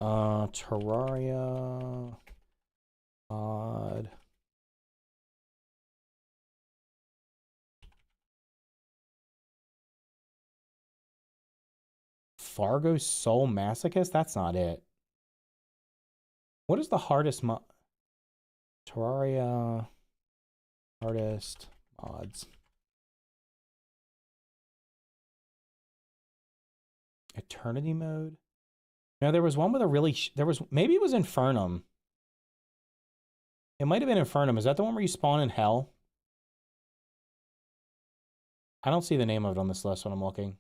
Terraria mod. Fargo Soul Masochist? That's not it. What is the hardest mod? Terraria hardest mods. Eternity mode? No, there was one with a really... maybe it was Infernum. It might have been Infernum. Is that the one where you spawn in hell? I don't see the name of it on this list when I'm looking.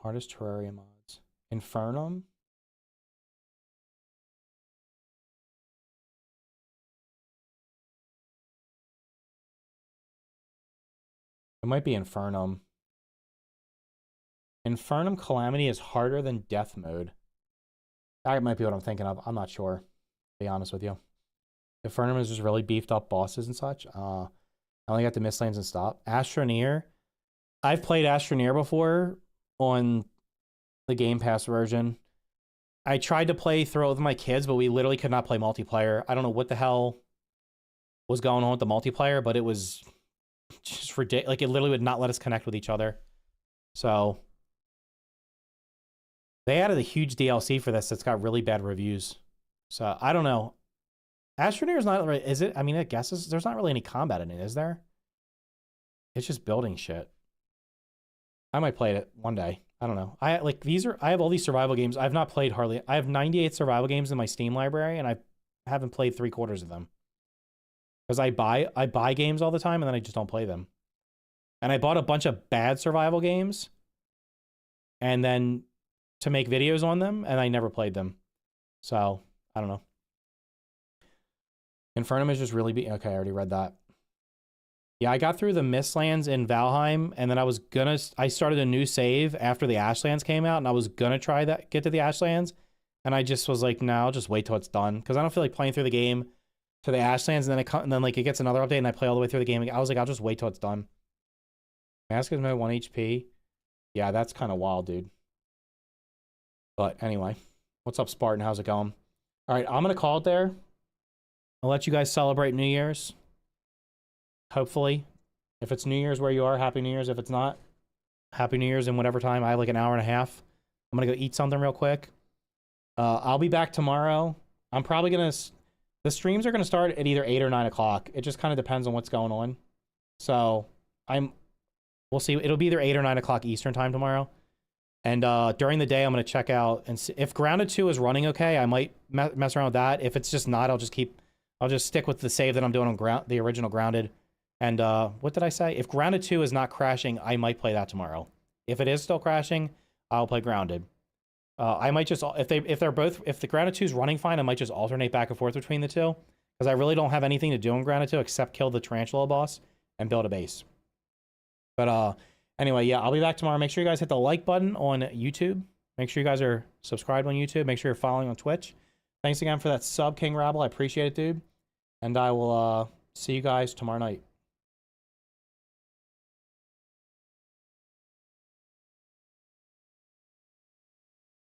Hardest Terraria mods. Infernum? It might be Infernum. Infernum Calamity is harder than Death Mode. That might be what I'm thinking of. I'm not sure, to be honest with you. Infernum is just really beefed up bosses and such. I only got the Mistlands and stop. Astroneer. I've played Astroneer before on the Game Pass version. I tried to play through it with my kids, but we literally could not play multiplayer. I don't know what the hell was going on with the multiplayer, but it was just ridiculous. Like, it literally would not let us connect with each other. So they added a huge DLC for this that's got really bad reviews. So I don't know. Astroneer is not right, is it? I mean, I guess there's not really any combat in it, is there? It's just building shit. I might play it one day. I don't know. I have all these survival games. I've not played hardly. I have 98 survival games in my Steam library, and I haven't played 3/4 of them. Because I buy games all the time, and then I just don't play them. And I bought a bunch of bad survival games, and then to make videos on them, and I never played them. So I don't know. Infernum is just really okay. I already read that. Yeah, I got through the Mistlands in Valheim, and then I started a new save after the Ashlands came out, and I was gonna try that, get to the Ashlands, and I just was like, no, I'll just wait till it's done, because I don't feel like playing through the game to the Ashlands, and then like it gets another update, and I play all the way through the game. I was like, I'll just wait till it's done. Mask is mode 1 HP. Yeah, that's kind of wild, dude. But anyway, what's up, Spartan? How's it going? All right, I'm gonna call it there. I'll let you guys celebrate New Year's. Hopefully, if it's New Year's where you are, Happy New Year's. If it's not, Happy New Year's in whatever time. I have like an hour and a half. I'm gonna go eat something real quick. I'll be back tomorrow. I'm probably gonna... The streams are gonna start at either 8 or 9 o'clock. It just kind of depends on what's going on. So, we'll see. It'll be either 8 or 9 o'clock Eastern time tomorrow. And during the day, I'm gonna check out and see if Grounded 2 is running okay. I might mess around with that. If it's just not, I'll just stick with the save that I'm doing on the original Grounded. And what did I say? If Grounded 2 is not crashing, I might play that tomorrow. If it is still crashing, I'll play Grounded. I might just, if the Grounded 2 is running fine, I might just alternate back and forth between the two, because I really don't have anything to do on Grounded 2 except kill the Tarantula boss and build a base. But anyway, yeah, I'll be back tomorrow. Make sure you guys hit the like button on YouTube. Make sure you guys are subscribed on YouTube. Make sure you're following on Twitch. Thanks again for that sub, King Rabble. I appreciate it, dude. And I will see you guys tomorrow night.